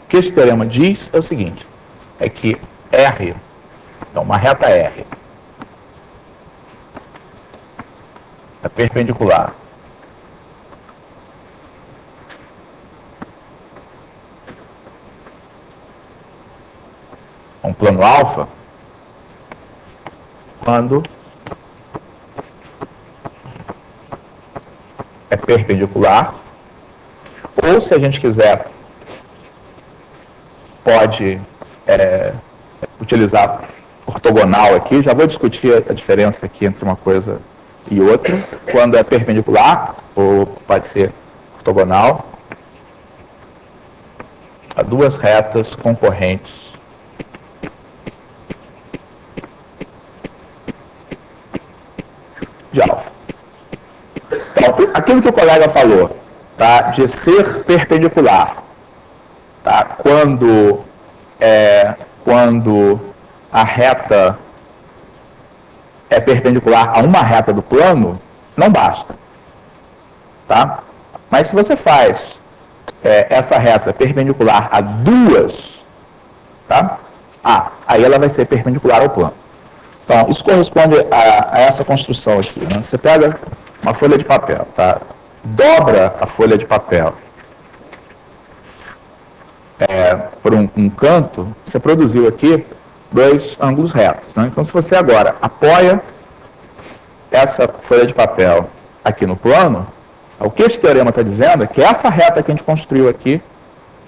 que esse teorema diz é o seguinte, é que R, então uma reta R, é perpendicular a um plano alfa, quando é perpendicular, ou se a gente quiser, pode utilizar ortogonal aqui, já vou discutir a diferença aqui entre uma coisa e outra, quando é perpendicular, ou pode ser ortogonal, a duas retas concorrentes de alfa. Então, aquilo que o colega falou, tá, de ser perpendicular, tá, quando a reta é perpendicular a uma reta do plano, não basta. Tá? Mas se você faz essa reta perpendicular a duas, tá? Aí ela vai ser perpendicular ao plano. Então, isso corresponde a essa construção aqui. Né? Você pega uma folha de papel, tá? Dobra a folha de papel por um canto, você produziu aqui dois ângulos retos. Né? Então, se você agora apoia essa folha de papel aqui no plano, o que esse teorema está dizendo é que essa reta que a gente construiu aqui,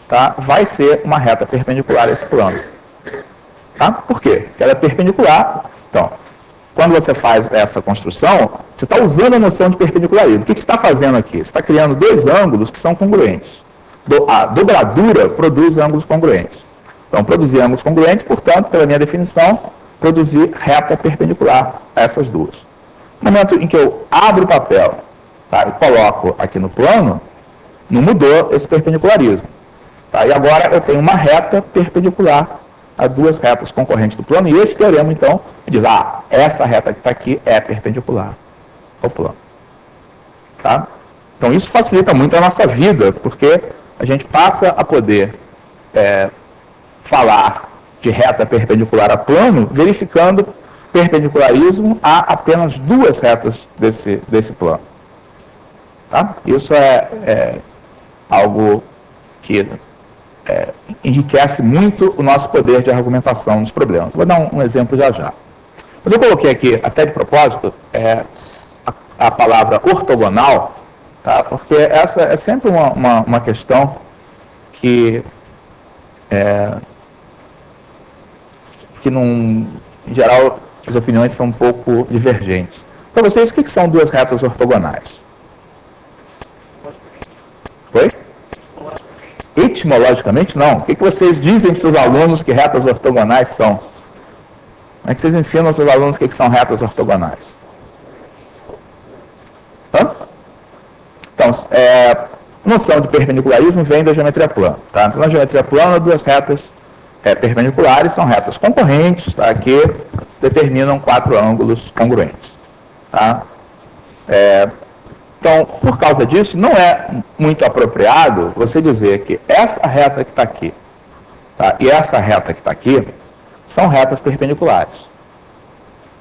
tá, vai ser uma reta perpendicular a esse plano. Tá? Por quê? Porque ela é perpendicular. Então, quando você faz essa construção, você está usando a noção de perpendicularismo. O que você está fazendo aqui? Você está criando dois ângulos que são congruentes. A dobradura produz ângulos congruentes. Então, produzir ângulos congruentes, portanto, pela minha definição, produzir reta perpendicular a essas duas. No momento em que eu abro o papel, tá, e coloco aqui no plano, não mudou esse perpendicularismo. Tá? E agora eu tenho uma reta perpendicular a duas retas concorrentes do plano, e esse teorema, então, diz, essa reta que está aqui é perpendicular ao plano. Tá? Então, isso facilita muito a nossa vida, porque a gente passa a poder falar de reta perpendicular a plano, verificando perpendicularismo a apenas duas retas desse plano. Tá? Isso é algo que enriquece muito o nosso poder de argumentação nos problemas. Vou dar um exemplo já. Mas eu coloquei aqui, até de propósito, a palavra ortogonal, tá? Porque essa é sempre uma questão que em geral, as opiniões são um pouco divergentes. Para vocês, o que são duas retas ortogonais? Foi? Etimologicamente, não. O que vocês dizem para os seus alunos que retas ortogonais são? Como é que vocês ensinam aos seus alunos o que são retas ortogonais? Hã? Então, noção de perpendicularismo vem da geometria plana. Tá? Então, na geometria plana, duas retas perpendiculares são retas concorrentes, tá? Que determinam quatro ângulos congruentes. Tá? Então, por causa disso, não é muito apropriado você dizer que essa reta que está aqui, tá, e essa reta que está aqui são retas perpendiculares.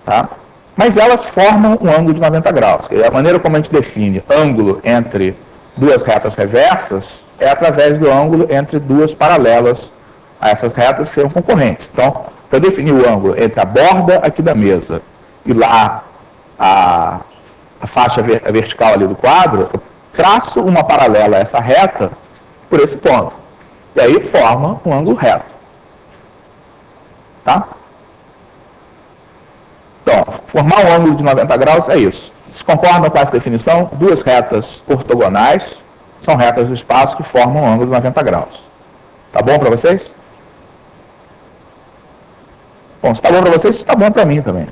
Tá? Mas elas formam um ângulo de 90 graus. A maneira como a gente define ângulo entre duas retas reversas é através do ângulo entre duas paralelas a essas retas que são concorrentes. Então, para definir o ângulo entre a borda aqui da mesa e lá a faixa vertical ali do quadro, eu traço uma paralela a essa reta por esse ponto. E aí forma um ângulo reto. Tá? Então, formar um ângulo de 90 graus é isso. Vocês concordam com essa definição? Duas retas ortogonais são retas do espaço que formam um ângulo de 90 graus. Tá bom para vocês? Bom, se está bom para vocês, está bom para mim também.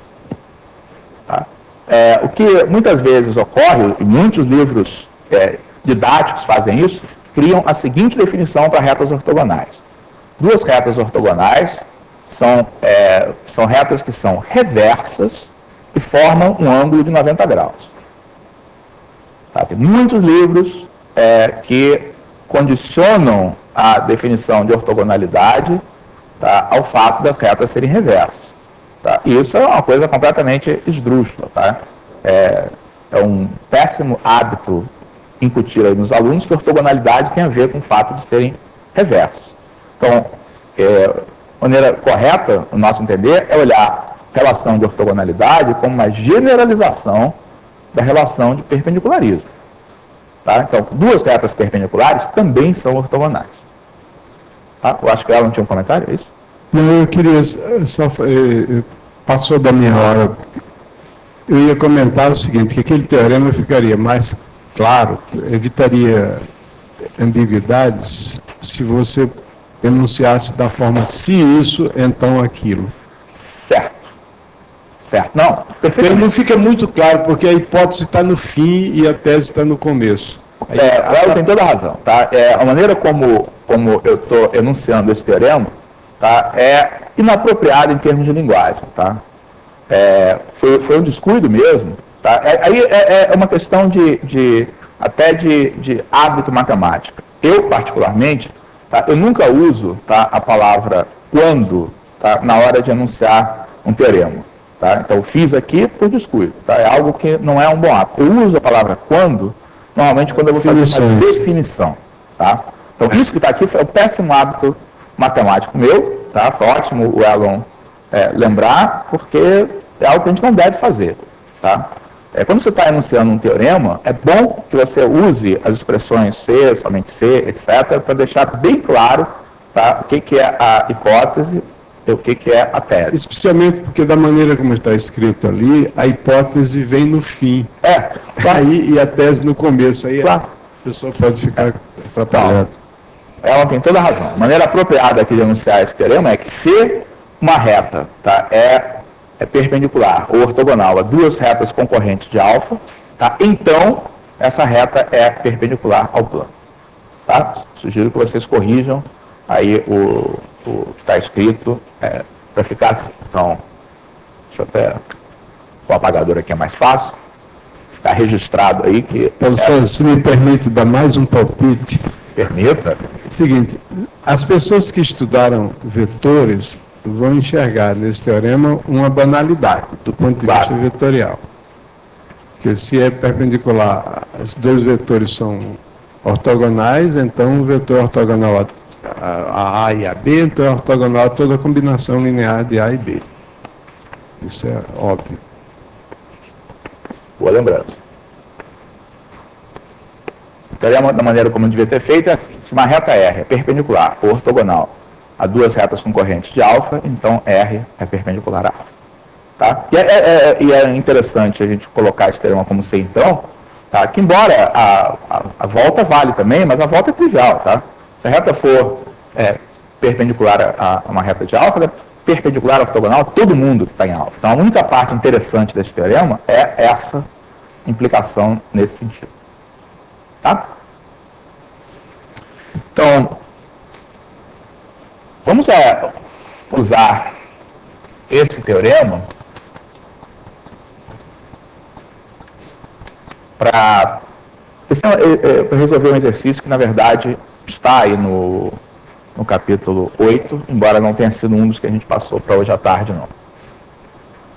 Tá? O que muitas vezes ocorre, e muitos livros didáticos fazem isso, criam a seguinte definição para retas ortogonais. Duas retas ortogonais são retas que são reversas e formam um ângulo de 90 graus. Tá? Tem muitos livros que condicionam a definição de ortogonalidade, tá, ao fato das retas serem reversas. Tá? E isso é uma coisa completamente esdrúxula. Tá? É um péssimo hábito incutir aí nos alunos que ortogonalidade tem a ver com o fato de serem reversos. Então, a maneira correta, no nosso entender, é olhar a relação de ortogonalidade como uma generalização da relação de perpendicularismo. Tá? Então, duas retas perpendiculares também são ortogonais. Tá? Eu acho que ela não tinha um comentário, é isso? Não, eu queria só... passou da minha hora. Eu ia comentar o seguinte, que aquele teorema ficaria mais claro, evitaria ambiguidades, se você enunciasse da forma se isso, então aquilo. Certo. Certo. Não, perfeitamente. Não fica muito claro, porque a hipótese está no fim e a tese está no começo. Ela tem toda a razão. Tá? A maneira como eu estou enunciando esse teorema, tá, é inapropriada em termos de linguagem. Tá? Foi um descuido mesmo. Tá? Aí é uma questão até de hábito matemático. Eu, particularmente, tá, eu nunca uso, tá, a palavra quando, tá, na hora de enunciar um teorema. Tá? Então, fiz aqui por descuido. Tá? É algo que não é um bom hábito. Eu uso a palavra quando, normalmente, quando eu vou fazer uma definição. Tá? Então, isso que está aqui foi um péssimo hábito matemático meu. Tá? Foi ótimo o Elon lembrar, porque é algo que a gente não deve fazer. Tá? Quando você está enunciando um teorema, é bom que você use as expressões C, somente C, etc., para deixar bem claro, tá, o que é a hipótese e o que é a tese. Especialmente porque, da maneira como está escrito ali, a hipótese vem no fim. Claro. Aí, e a tese no começo. Aí claro. A pessoa pode ficar atrapalhada. Então, ela tem toda a razão. A maneira apropriada aqui de enunciar esse teorema é que se uma reta, tá, é perpendicular ou ortogonal a duas retas concorrentes de alfa, tá? Então essa reta é perpendicular ao plano. Tá? Sugiro que vocês corrijam aí o que está escrito para ficar assim. Então, deixa eu até... O apagador aqui é mais fácil. Ficar registrado aí que... Professor, se me permite dar mais um palpite. Permita. Seguinte, as pessoas que estudaram vetores vão enxergar nesse teorema uma banalidade do ponto de vista vetorial. Porque se é perpendicular, os dois vetores são ortogonais, então o vetor ortogonal a e a B, então é ortogonal a toda a combinação linear de A e B. Isso é óbvio. Boa lembrança. O teorema, da maneira como eu devia ter feito, é assim: se uma reta R é perpendicular ou ortogonal a duas retas concorrentes de alfa, então R é perpendicular a alfa. Tá? E é interessante a gente colocar esse teorema como C, então, tá? Que embora a volta vale também, mas a volta é trivial. Tá? Se a reta for perpendicular a uma reta de alfa, é perpendicular ortogonal a todo mundo que está em alfa. Então, a única parte interessante desse teorema é essa implicação nesse sentido. Tá? Então, vamos usar esse teorema para resolver um exercício que, na verdade, está aí no capítulo 8, embora não tenha sido um dos que a gente passou para hoje à tarde, não.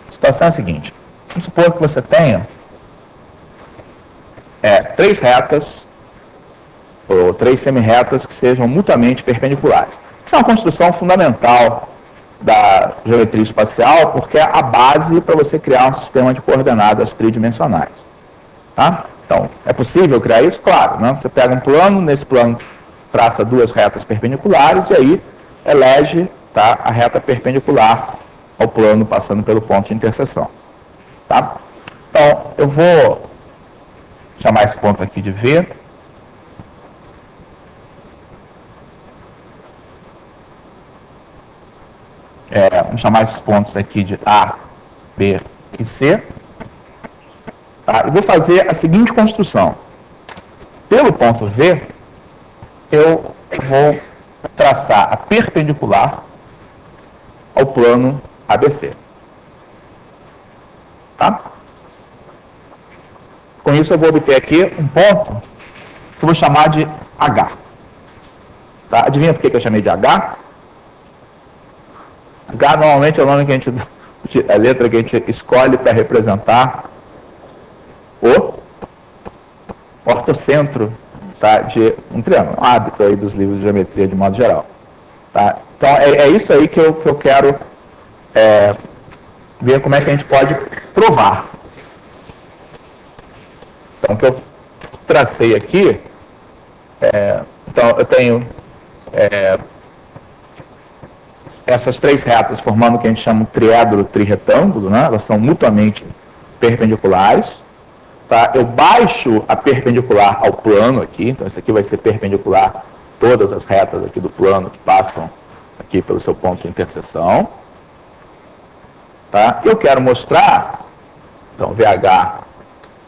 A situação é a seguinte: vamos supor que você tenha três retas, ou três semirretas que sejam mutuamente perpendiculares. Isso é uma construção fundamental da geometria espacial, porque é a base para você criar um sistema de coordenadas tridimensionais. Tá? Então, é possível criar isso? Claro. Né? Você pega um plano, nesse plano traça duas retas perpendiculares e aí elege, tá, a reta perpendicular ao plano passando pelo ponto de interseção. Tá? Então, eu vou chamar esse ponto aqui de V. Vamos chamar esses pontos aqui de A, B e C. Tá? E vou fazer a seguinte construção. Pelo ponto V, eu vou traçar a perpendicular ao plano ABC. Tá? Com isso, eu vou obter aqui um ponto que eu vou chamar de H. Tá? Adivinha por que eu chamei de H? H normalmente é o nome que a letra que a gente escolhe para representar o ortocentro, tá, de um triângulo. Um hábito aí dos livros de geometria de modo geral. Tá? Então é isso aí que eu quero ver como é que a gente pode provar. Então o que eu tracei aqui, então eu tenho essas três retas formando o que a gente chama de triedro trirretângulo, né? Elas são mutuamente perpendiculares. Tá? Eu baixo a perpendicular ao plano aqui, então isso aqui vai ser perpendicular a todas as retas aqui do plano que passam aqui pelo seu ponto de interseção. Tá? Eu quero mostrar, então VH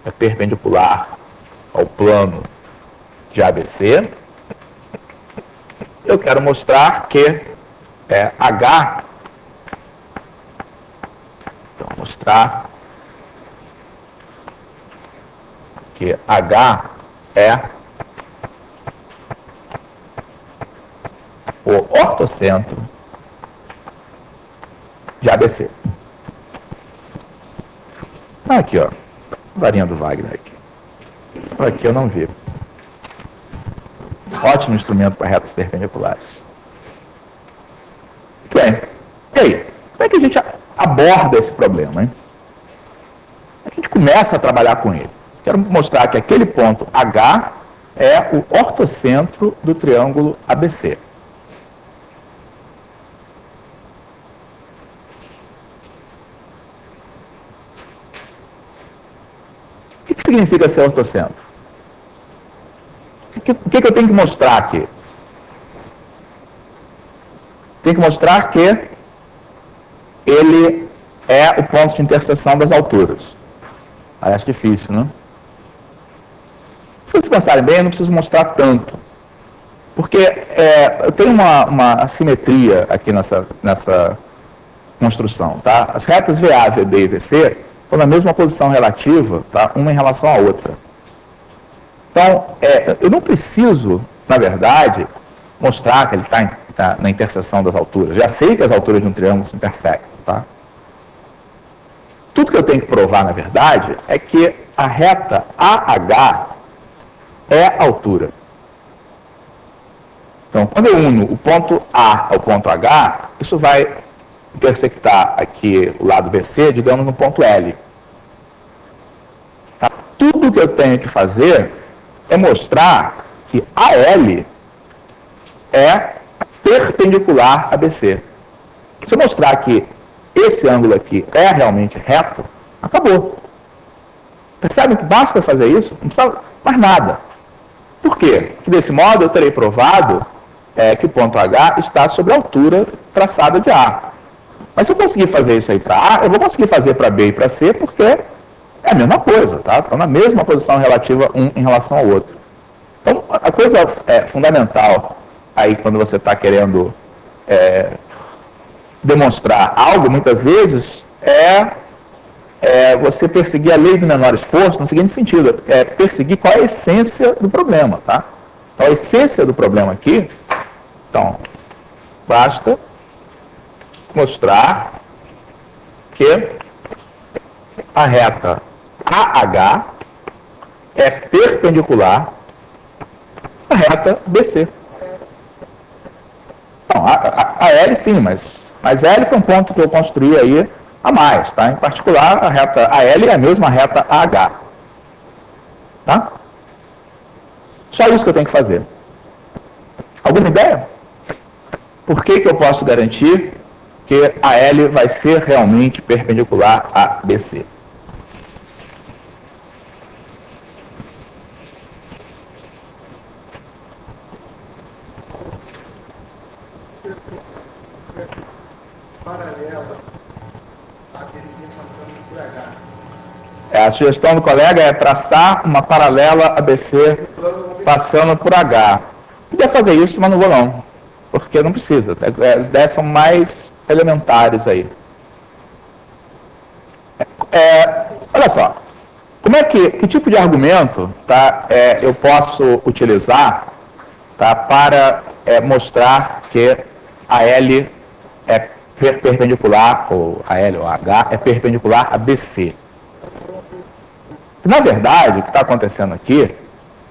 é perpendicular ao plano de ABC. Eu quero mostrar que H, então mostrar que H é o ortocentro de ABC. Aqui, ó, varinha do Wagner aqui. Aqui eu não vi. Ótimo instrumento para retas perpendiculares. Muito bem. E aí? Como é que a gente aborda esse problema, hein? A gente começa a trabalhar com ele. Quero mostrar que aquele ponto H é o ortocentro do triângulo ABC. O que significa ser ortocentro? O que eu tenho que mostrar aqui? Tenho que mostrar que ele é o ponto de interseção das alturas. Parece difícil, né? Se vocês pensarem bem, eu não preciso mostrar tanto. Porque eu tenho uma assimetria aqui nessa construção. Tá? As retas VA, VB e VC estão na mesma posição relativa, tá? Uma em relação à outra. Então, eu não preciso, na verdade, mostrar que ele está na interseção das alturas. Já sei que as alturas de um triângulo se intersectam. Tá? Tudo que eu tenho que provar, na verdade, é que a reta AH é a altura. Então, quando eu uno o ponto A ao ponto H, isso vai intersectar aqui o lado BC, digamos, no ponto L. Tá? Tudo que eu tenho que fazer é mostrar que AL é perpendicular a BC. Se eu mostrar que esse ângulo aqui é realmente reto, acabou. Percebem que basta fazer isso? Não precisa mais nada. Por quê? Porque desse modo eu terei provado que o ponto H está sobre a altura traçada de A. Mas se eu conseguir fazer isso aí para A, eu vou conseguir fazer para B e para C, porque é a mesma coisa, tá? Estão na mesma posição relativa um em relação ao outro. Então, a coisa fundamental aí quando você está querendo demonstrar algo, muitas vezes, você perseguir a lei do menor esforço no seguinte sentido, perseguir qual é a essência do problema, tá? Então, a essência do problema aqui, então, basta mostrar que a reta AH é perpendicular à reta BC. Não, a L sim, mas Mas L foi um ponto que eu construí aí a mais, tá? Em particular, a reta AL é a mesma reta AH. Tá? Só isso que eu tenho que fazer. Alguma ideia? Por que eu posso garantir que a L vai ser realmente perpendicular a BC? Paralela a BC passando por H. A sugestão do colega é traçar uma paralela ABC passando por H. Podia fazer isso, mas não vou não, porque não precisa. As ideias são mais elementares aí. Olha só, que tipo de argumento, tá, eu posso utilizar, tá, para mostrar que a L é perpendicular, ou a L ou a H é perpendicular a BC? Na verdade, o que está acontecendo aqui,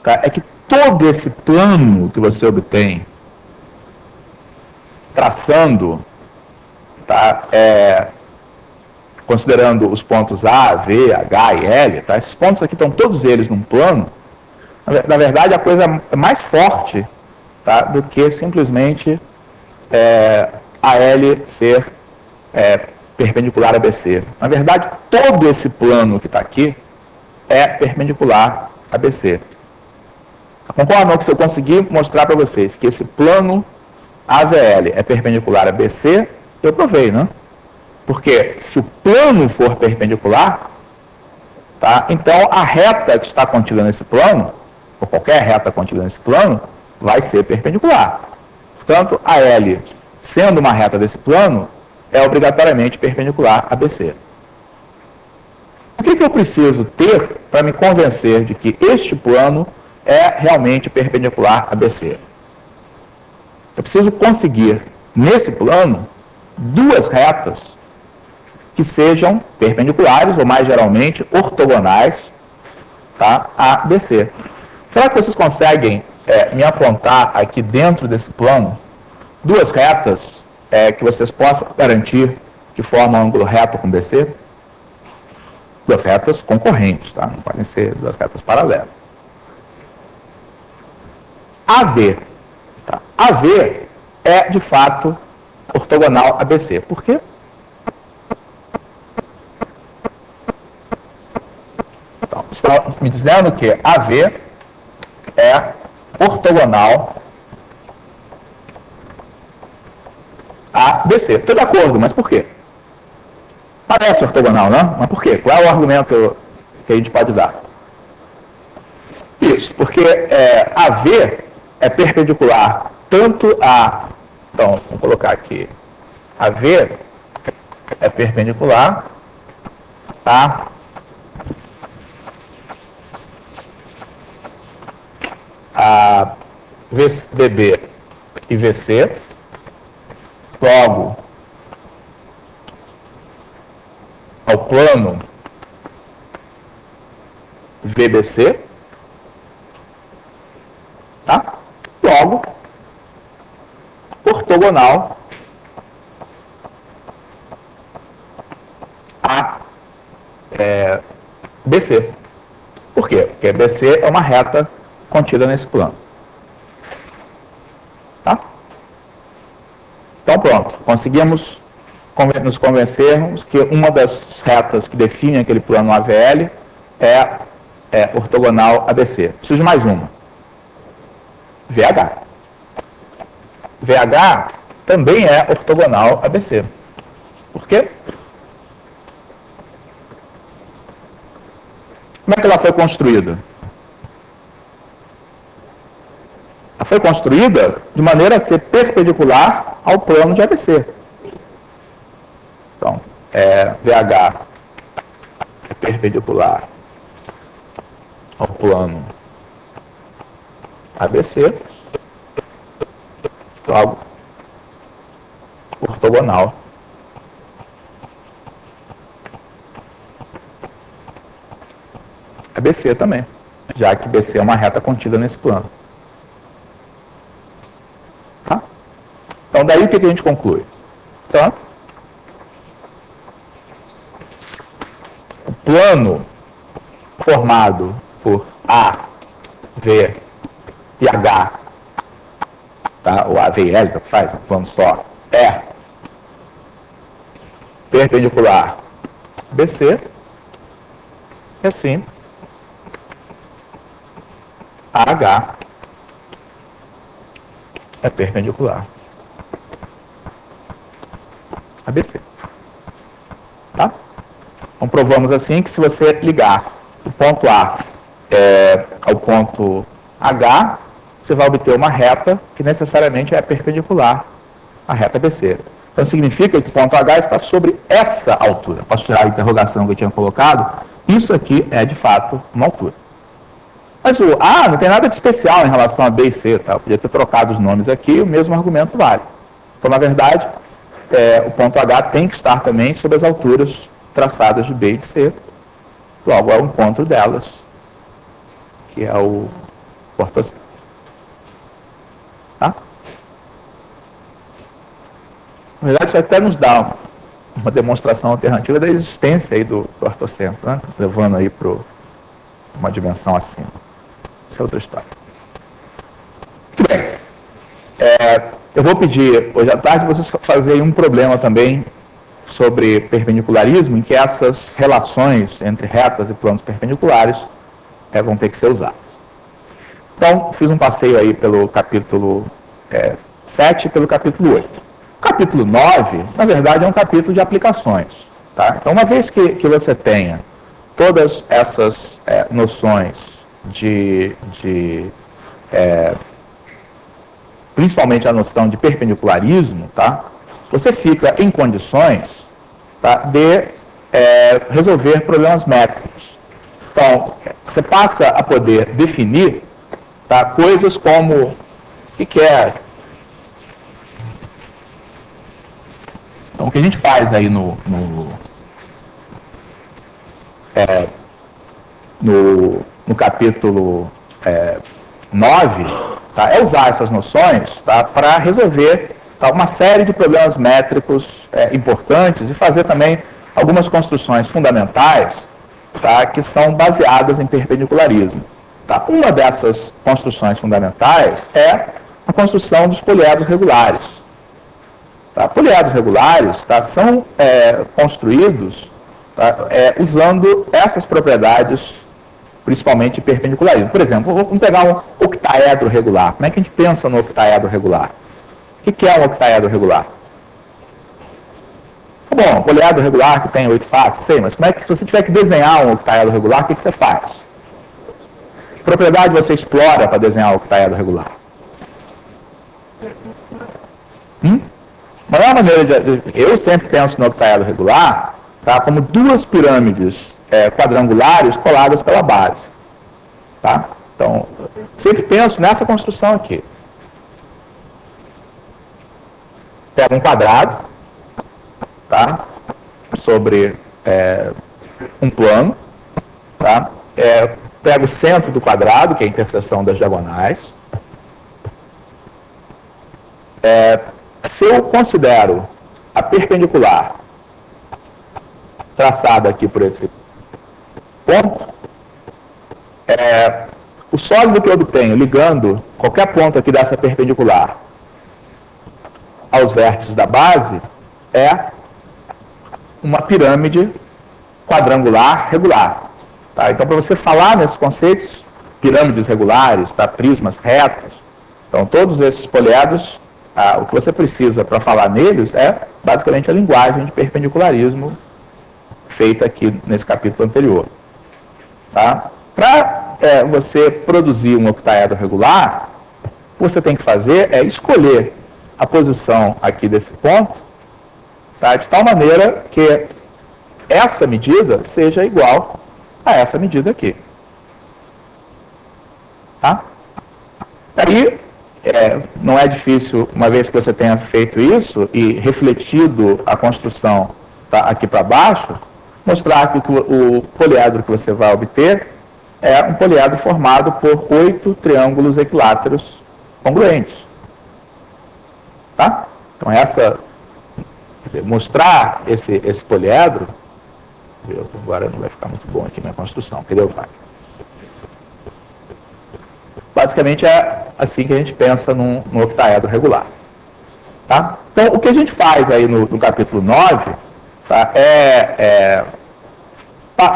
tá, é que todo esse plano que você obtém traçando, tá, considerando os pontos A, V, H e L, tá, esses pontos aqui estão todos eles num plano. Na verdade, a coisa é mais forte, tá, do que simplesmente a L ser perpendicular a BC. Na verdade, todo esse plano que está aqui é perpendicular a BC. Concordam que se eu conseguir mostrar para vocês que esse plano AVL é perpendicular a BC, eu provei, né? Porque se o plano for perpendicular, tá, então a reta que está contida nesse plano, ou qualquer reta contida nesse plano, vai ser perpendicular. Portanto, a L, sendo uma reta desse plano, é obrigatoriamente perpendicular a BC. O que eu preciso ter para me convencer de que este plano é realmente perpendicular a BC? Eu preciso conseguir, nesse plano, duas retas que sejam perpendiculares, ou mais geralmente, ortogonais, tá, a BC. Será que vocês conseguem me apontar aqui dentro desse plano duas retas que vocês possam garantir que formam um ângulo reto com BC? Duas retas concorrentes, tá? Não podem ser duas retas paralelas. AV. Tá? AV é, de fato, ortogonal a BC. Por quê? Então, estão me dizendo que AV é ortogonal a BC. Estou de acordo, mas por quê? Parece ortogonal, não? Mas por quê? Qual é o argumento que a gente pode dar? Isso, porque AV é perpendicular tanto a... Então, vamos colocar aqui. AV é perpendicular a VB e VC. Logo, ao plano VBC, tá? Logo, ortogonal a BC. Por quê? Porque BC é uma reta contida nesse plano. Tá? Então, pronto. Conseguimos nos convencermos que uma das retas que definem aquele plano AVL é ortogonal a BC. Preciso de mais uma. VH. VH também é ortogonal a BC. Por quê? Como é que ela foi construída? Ela foi construída de maneira a ser perpendicular ao plano de ABC. Então, VH é perpendicular ao plano ABC, logo, ortogonal a BC também, já que BC é uma reta contida nesse plano. Tá? Então, daí o que a gente conclui? Portanto, o plano formado por A, V e H, tá? O A, V e L, que faz um plano só, é perpendicular BC, e assim, AH é perpendicular a BC. Tá? Então, provamos assim que se você ligar o ponto A ao ponto H, você vai obter uma reta que necessariamente é perpendicular à reta BC. Então, significa que o ponto H está sobre essa altura. Posso tirar a interrogação que eu tinha colocado? Isso aqui é, de fato, uma altura. Mas o A não tem nada de especial em relação a B e C. Tá? Eu podia ter trocado os nomes aqui e o mesmo argumento vale. Então, na verdade, o ponto H tem que estar também sobre as alturas traçadas de B e de C. Logo, é o encontro delas, que é o ortocentro. Tá? Na verdade, isso até nos dá uma demonstração alternativa da existência aí do ortocentro, né? Levando aí para uma dimensão acima. Essa é outra história. Muito bem. Eu vou pedir, hoje à tarde, vocês fazerem um problema também sobre perpendicularismo, em que essas relações entre retas e planos perpendiculares vão ter que ser usadas. Então, fiz um passeio aí pelo capítulo 7 e pelo capítulo 8. O capítulo 9, na verdade, é um capítulo de aplicações. Tá? Então, uma vez que você tenha todas essas noções principalmente a noção de perpendicularismo, tá? Você fica em condições, tá, de resolver problemas métricos. Então, você passa a poder definir, tá, coisas como o que é. Então, o que a gente faz aí no capítulo 9, tá, é usar essas noções, tá, para resolver, tá, uma série de problemas métricos importantes e fazer também algumas construções fundamentais, tá, que são baseadas em perpendicularismo. Tá. Uma dessas construções fundamentais é a construção dos poliedros regulares. Tá. Poliedros regulares, tá, são construídos, tá, usando essas propriedades, principalmente perpendicularismo. Por exemplo, vamos pegar um octaedro regular. Como é que a gente pensa no octaedro regular? O que é um octaedro regular? Bom, um poliedro regular que tem 8 faces, sei, mas como é que, se você tiver que desenhar um octaedro regular, o que você faz? Que propriedade você explora para desenhar o octaedro regular? A maior maneira eu sempre penso no octaedro regular, tá, como duas pirâmides quadrangulares coladas pela base. Tá? Então, sempre penso nessa construção aqui. Pego um quadrado, tá, sobre um plano, tá, pego o centro do quadrado, que é a interseção das diagonais. Se eu considero a perpendicular traçada aqui por esse ponto, o sólido que eu obtenho ligando qualquer ponto aqui dessa perpendicular aos vértices da base é uma pirâmide quadrangular regular. Tá? Então, para você falar nesses conceitos, pirâmides regulares, tá? Prismas retos, então todos esses poliedros, o que você precisa para falar neles é basicamente a linguagem de perpendicularismo feita aqui nesse capítulo anterior. Tá? Para você produzir um octaedro regular, o que você tem que fazer é escolher a posição aqui desse ponto, tá, de tal maneira que essa medida seja igual a essa medida aqui. Tá? Aí, não é difícil, uma vez que você tenha feito isso e refletido a construção, tá, aqui para baixo, mostrar que o poliedro que você vai obter é um poliedro formado por 8 triângulos equiláteros congruentes. Tá? Então, essa Quer dizer, mostrar esse poliedro, agora não vai ficar muito bom aqui minha construção, entendeu, Wagner? Basicamente é assim que a gente pensa no octaedro regular. Tá? Então, o que a gente faz aí no capítulo 9, tá, é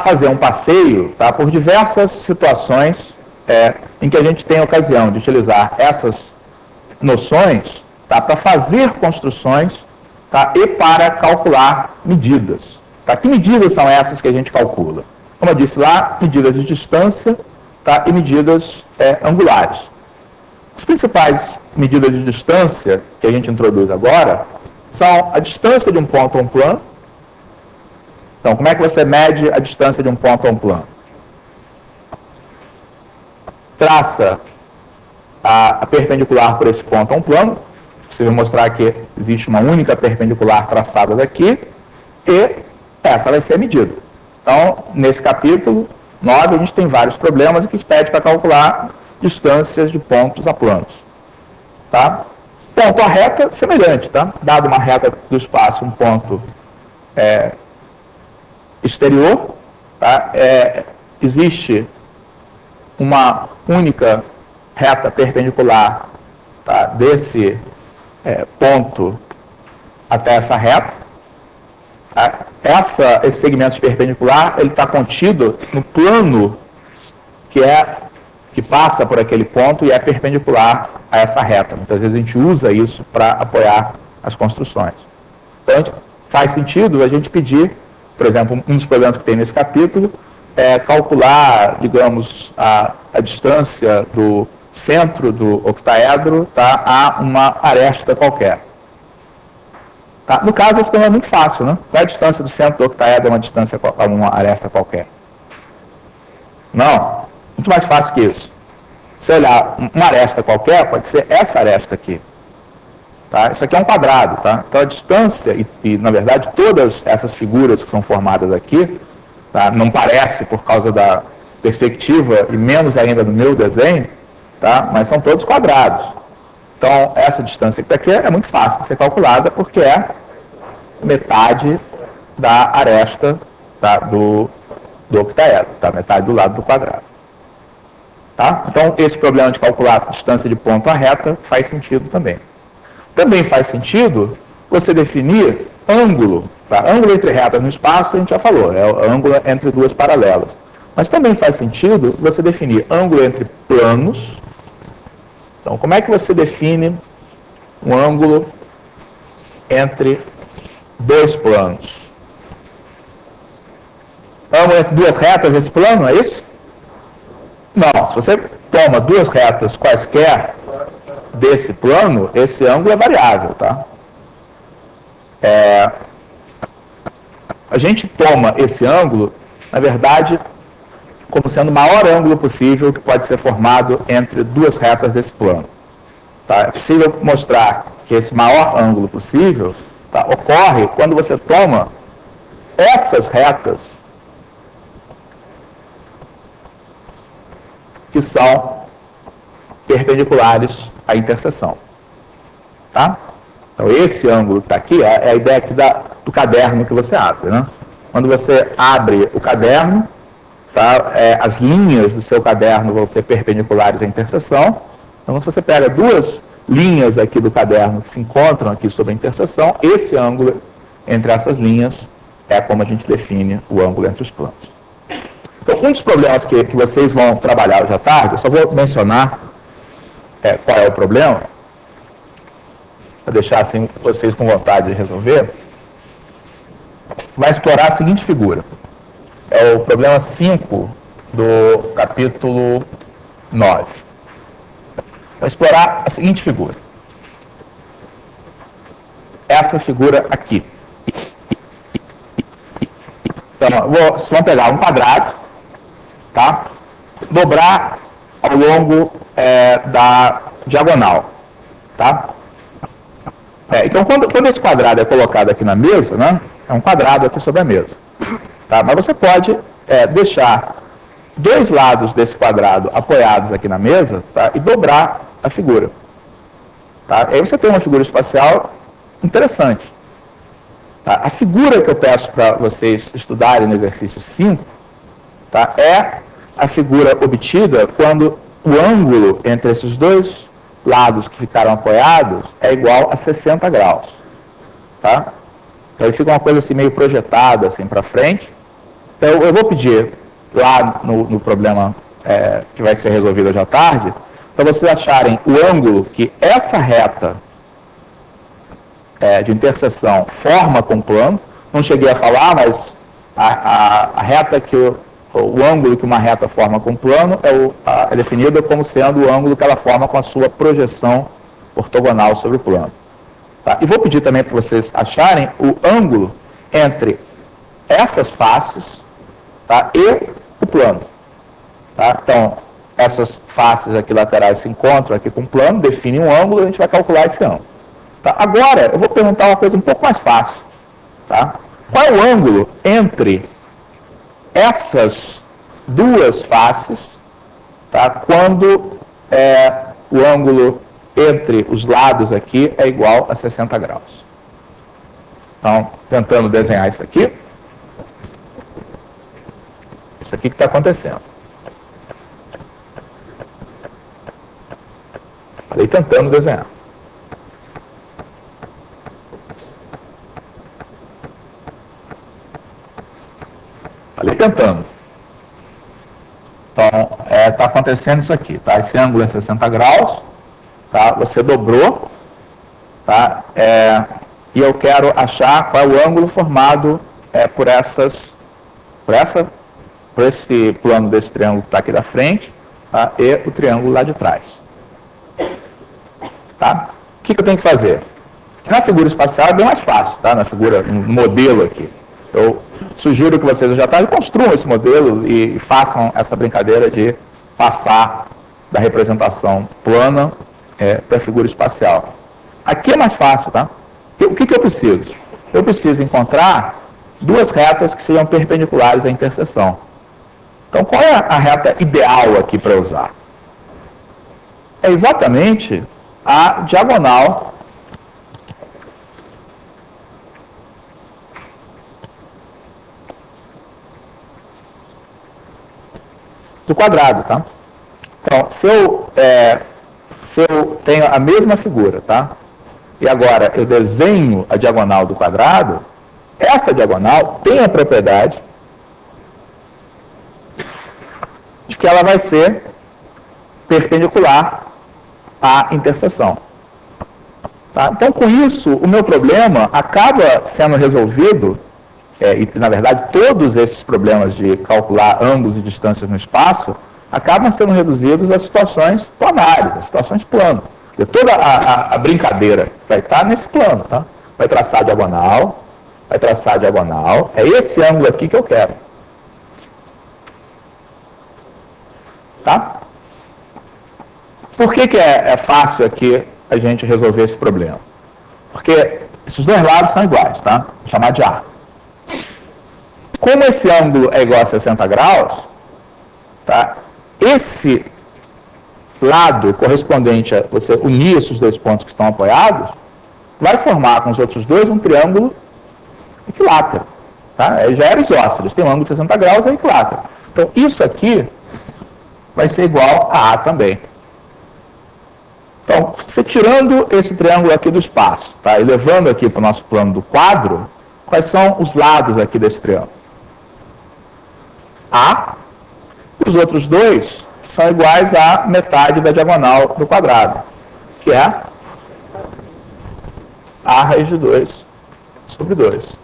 fazer um passeio, tá, por diversas situações em que a gente tem a ocasião de utilizar essas noções, tá, para fazer construções, tá, e para calcular medidas. Tá? Que medidas são essas que a gente calcula? Como eu disse lá, medidas de distância, tá, e medidas angulares. As principais medidas de distância que a gente introduz agora são a distância de um ponto a um plano. Então, como é que você mede a distância de um ponto a um plano? Traça a perpendicular por esse ponto a um plano. Você vai mostrar que existe uma única perpendicular traçada daqui e essa vai ser a medida. Então, nesse capítulo 9, a gente tem vários problemas que pede para calcular distâncias de pontos a planos. Tá? Ponto a reta, semelhante. Tá? Dado uma reta do espaço, um ponto exterior, tá? Existe uma única reta perpendicular, tá, desse ponto até essa reta. Tá? Esse segmento perpendicular ele está contido no plano que passa por aquele ponto e é perpendicular a essa reta. Muitas vezes a gente usa isso para apoiar as construções. Então, faz sentido a gente pedir, por exemplo, um dos problemas que tem nesse capítulo é calcular, digamos, a distância do centro do octaedro, tá, a uma aresta qualquer. Tá? No caso, esse problema é muito fácil, né? Qual é a distância do centro do octaedro a uma distância a uma aresta qualquer? Não, muito mais fácil que isso. Se olhar uma aresta qualquer, pode ser essa aresta aqui. Tá? Isso aqui é um quadrado. Tá? Então, a distância, na verdade, todas essas figuras que são formadas aqui, tá, não parece por causa da perspectiva, e menos ainda no meu desenho, tá, mas são todos quadrados. Então, essa distância que está aqui é muito fácil de ser calculada, porque é metade da aresta, tá, do octaedro, tá, metade do lado do quadrado. Tá? Então, esse problema de calcular a distância de ponto a reta faz sentido também. Também faz sentido você definir ângulo. Tá? Ângulo entre retas no espaço, a gente já falou, é o ângulo entre duas paralelas. Mas também faz sentido você definir ângulo entre planos. Então, como é que você define um ângulo entre dois planos? Ângulo entre duas retas nesse plano, é isso? Não, se você toma duas retas quaisquer desse plano, esse ângulo é variável, tá? A gente toma esse ângulo, na verdade, como sendo o maior ângulo possível que pode ser formado entre duas retas desse plano. Tá? É possível mostrar que esse maior ângulo possível, tá, ocorre quando você toma essas retas que são perpendiculares à interseção. Tá? Então, esse ângulo que está aqui é a ideia aqui do caderno que você abre. Né? Quando você abre o caderno, tá, as linhas do seu caderno vão ser perpendiculares à interseção. Então, se você pega duas linhas aqui do caderno que se encontram aqui sobre a interseção, esse ângulo entre essas linhas é como a gente define o ângulo entre os planos. Então, um dos problemas que vocês vão trabalhar hoje à tarde, eu só vou mencionar qual é o problema, para deixar assim vocês com vontade de resolver, vai explorar a seguinte figura. É o problema 5 do capítulo 9. Vai explorar a seguinte figura. Essa figura aqui. Então, vocês vão pegar um quadrado, tá? Dobrar ao longo da diagonal. Tá? Então, quando esse quadrado é colocado aqui na mesa, né, é um quadrado aqui sobre a mesa. Tá? Mas você pode deixar dois lados desse quadrado apoiados aqui na mesa, tá, e dobrar a figura. Tá? Aí você tem uma figura espacial interessante. Tá? A figura que eu peço para vocês estudarem no exercício 5, tá? É a figura obtida quando o ângulo entre esses dois lados que ficaram apoiados é igual a 60 graus. Tá? Então, ele fica uma coisa assim meio projetada assim, para frente. Então, eu vou pedir lá no problema que vai ser resolvido hoje à tarde, para vocês acharem o ângulo que essa reta de interseção forma com o plano. Não cheguei a falar, mas a reta que o ângulo que uma reta forma com o plano é definido como sendo o ângulo que ela forma com a sua projeção ortogonal sobre o plano. Tá? E vou pedir também para vocês acharem o ângulo entre essas faces, tá, e o plano. Tá? Então, essas faces aqui laterais se encontram aqui com o plano, definem um ângulo e a gente vai calcular esse ângulo. Tá? Agora, eu vou perguntar uma coisa um pouco mais fácil. Tá? Qual é o ângulo entre essas duas faces, tá, quando o ângulo entre os lados aqui é igual a 60 graus? Então, tentando desenhar isso aqui. Isso aqui que está acontecendo. Falei tentando desenhar. Falei tentando. Então, está acontecendo isso aqui, tá? Esse ângulo é 60 graus, tá? Você dobrou, tá? E eu quero achar qual é o ângulo formado por esse plano desse triângulo que está aqui da frente, tá? E o triângulo lá de trás. Tá? O que eu tenho que fazer? Na figura espacial é bem mais fácil, tá? Na figura, no modelo aqui. Eu sugiro que vocês já construam esse modelo e façam essa brincadeira de passar da representação plana para a figura espacial. Aqui é mais fácil, tá? O que eu preciso? Eu preciso encontrar duas retas que sejam perpendiculares à interseção. Então, qual é a reta ideal aqui para usar? É exatamente a diagonal do quadrado, tá? Então, se eu tenho a mesma figura, tá? E agora eu desenho a diagonal do quadrado, essa diagonal tem a propriedade de que ela vai ser perpendicular à interseção. Tá? Então, com isso, o meu problema acaba sendo resolvido, e na verdade todos esses problemas de calcular ângulos e distâncias no espaço acabam sendo reduzidos a situações planares, a situações plano. E toda a brincadeira vai estar nesse plano, tá? Vai traçar a diagonal, é esse ângulo aqui que eu quero. Tá? Por que é fácil aqui a gente resolver esse problema? Porque esses dois lados são iguais, tá? Vou chamar de A. Como esse ângulo é igual a 60 graus, tá? Esse lado correspondente a você unir esses dois pontos que estão apoiados, vai formar com os outros dois um triângulo equilátero. Tá? Já era isósceles, tem um ângulo de 60 graus, é equilátero. Então, isso aqui vai ser igual a A também. Então, você tirando esse triângulo aqui do espaço, tá? E levando aqui para o nosso plano do quadro, quais são os lados aqui desse triângulo? A, os outros dois são iguais a metade da diagonal do quadrado, que é A raiz de 2 sobre 2.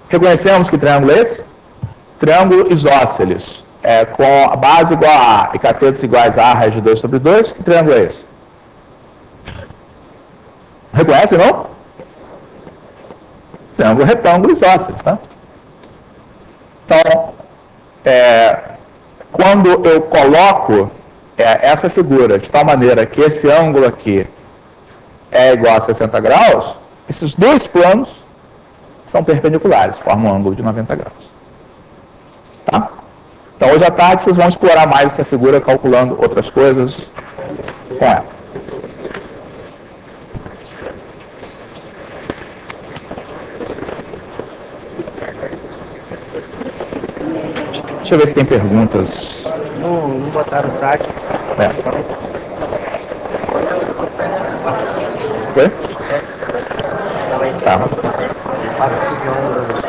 Reconhecemos que triângulo é esse? Triângulo isósceles, com a base igual a A e catetos iguais a raiz de 2 sobre 2. Que triângulo é esse? Reconhece, não? Triângulo retângulo isósceles, tá? Então, quando eu coloco essa figura de tal maneira que esse ângulo aqui é igual a 60 graus, esses dois planos são perpendiculares, formam um ângulo de 90 graus. Tá? Então, hoje à tarde, vocês vão explorar mais essa figura calculando outras coisas com ela. Deixa eu ver se tem perguntas. Não botaram o site. É. Oi? Tá. Passa aqui de onda.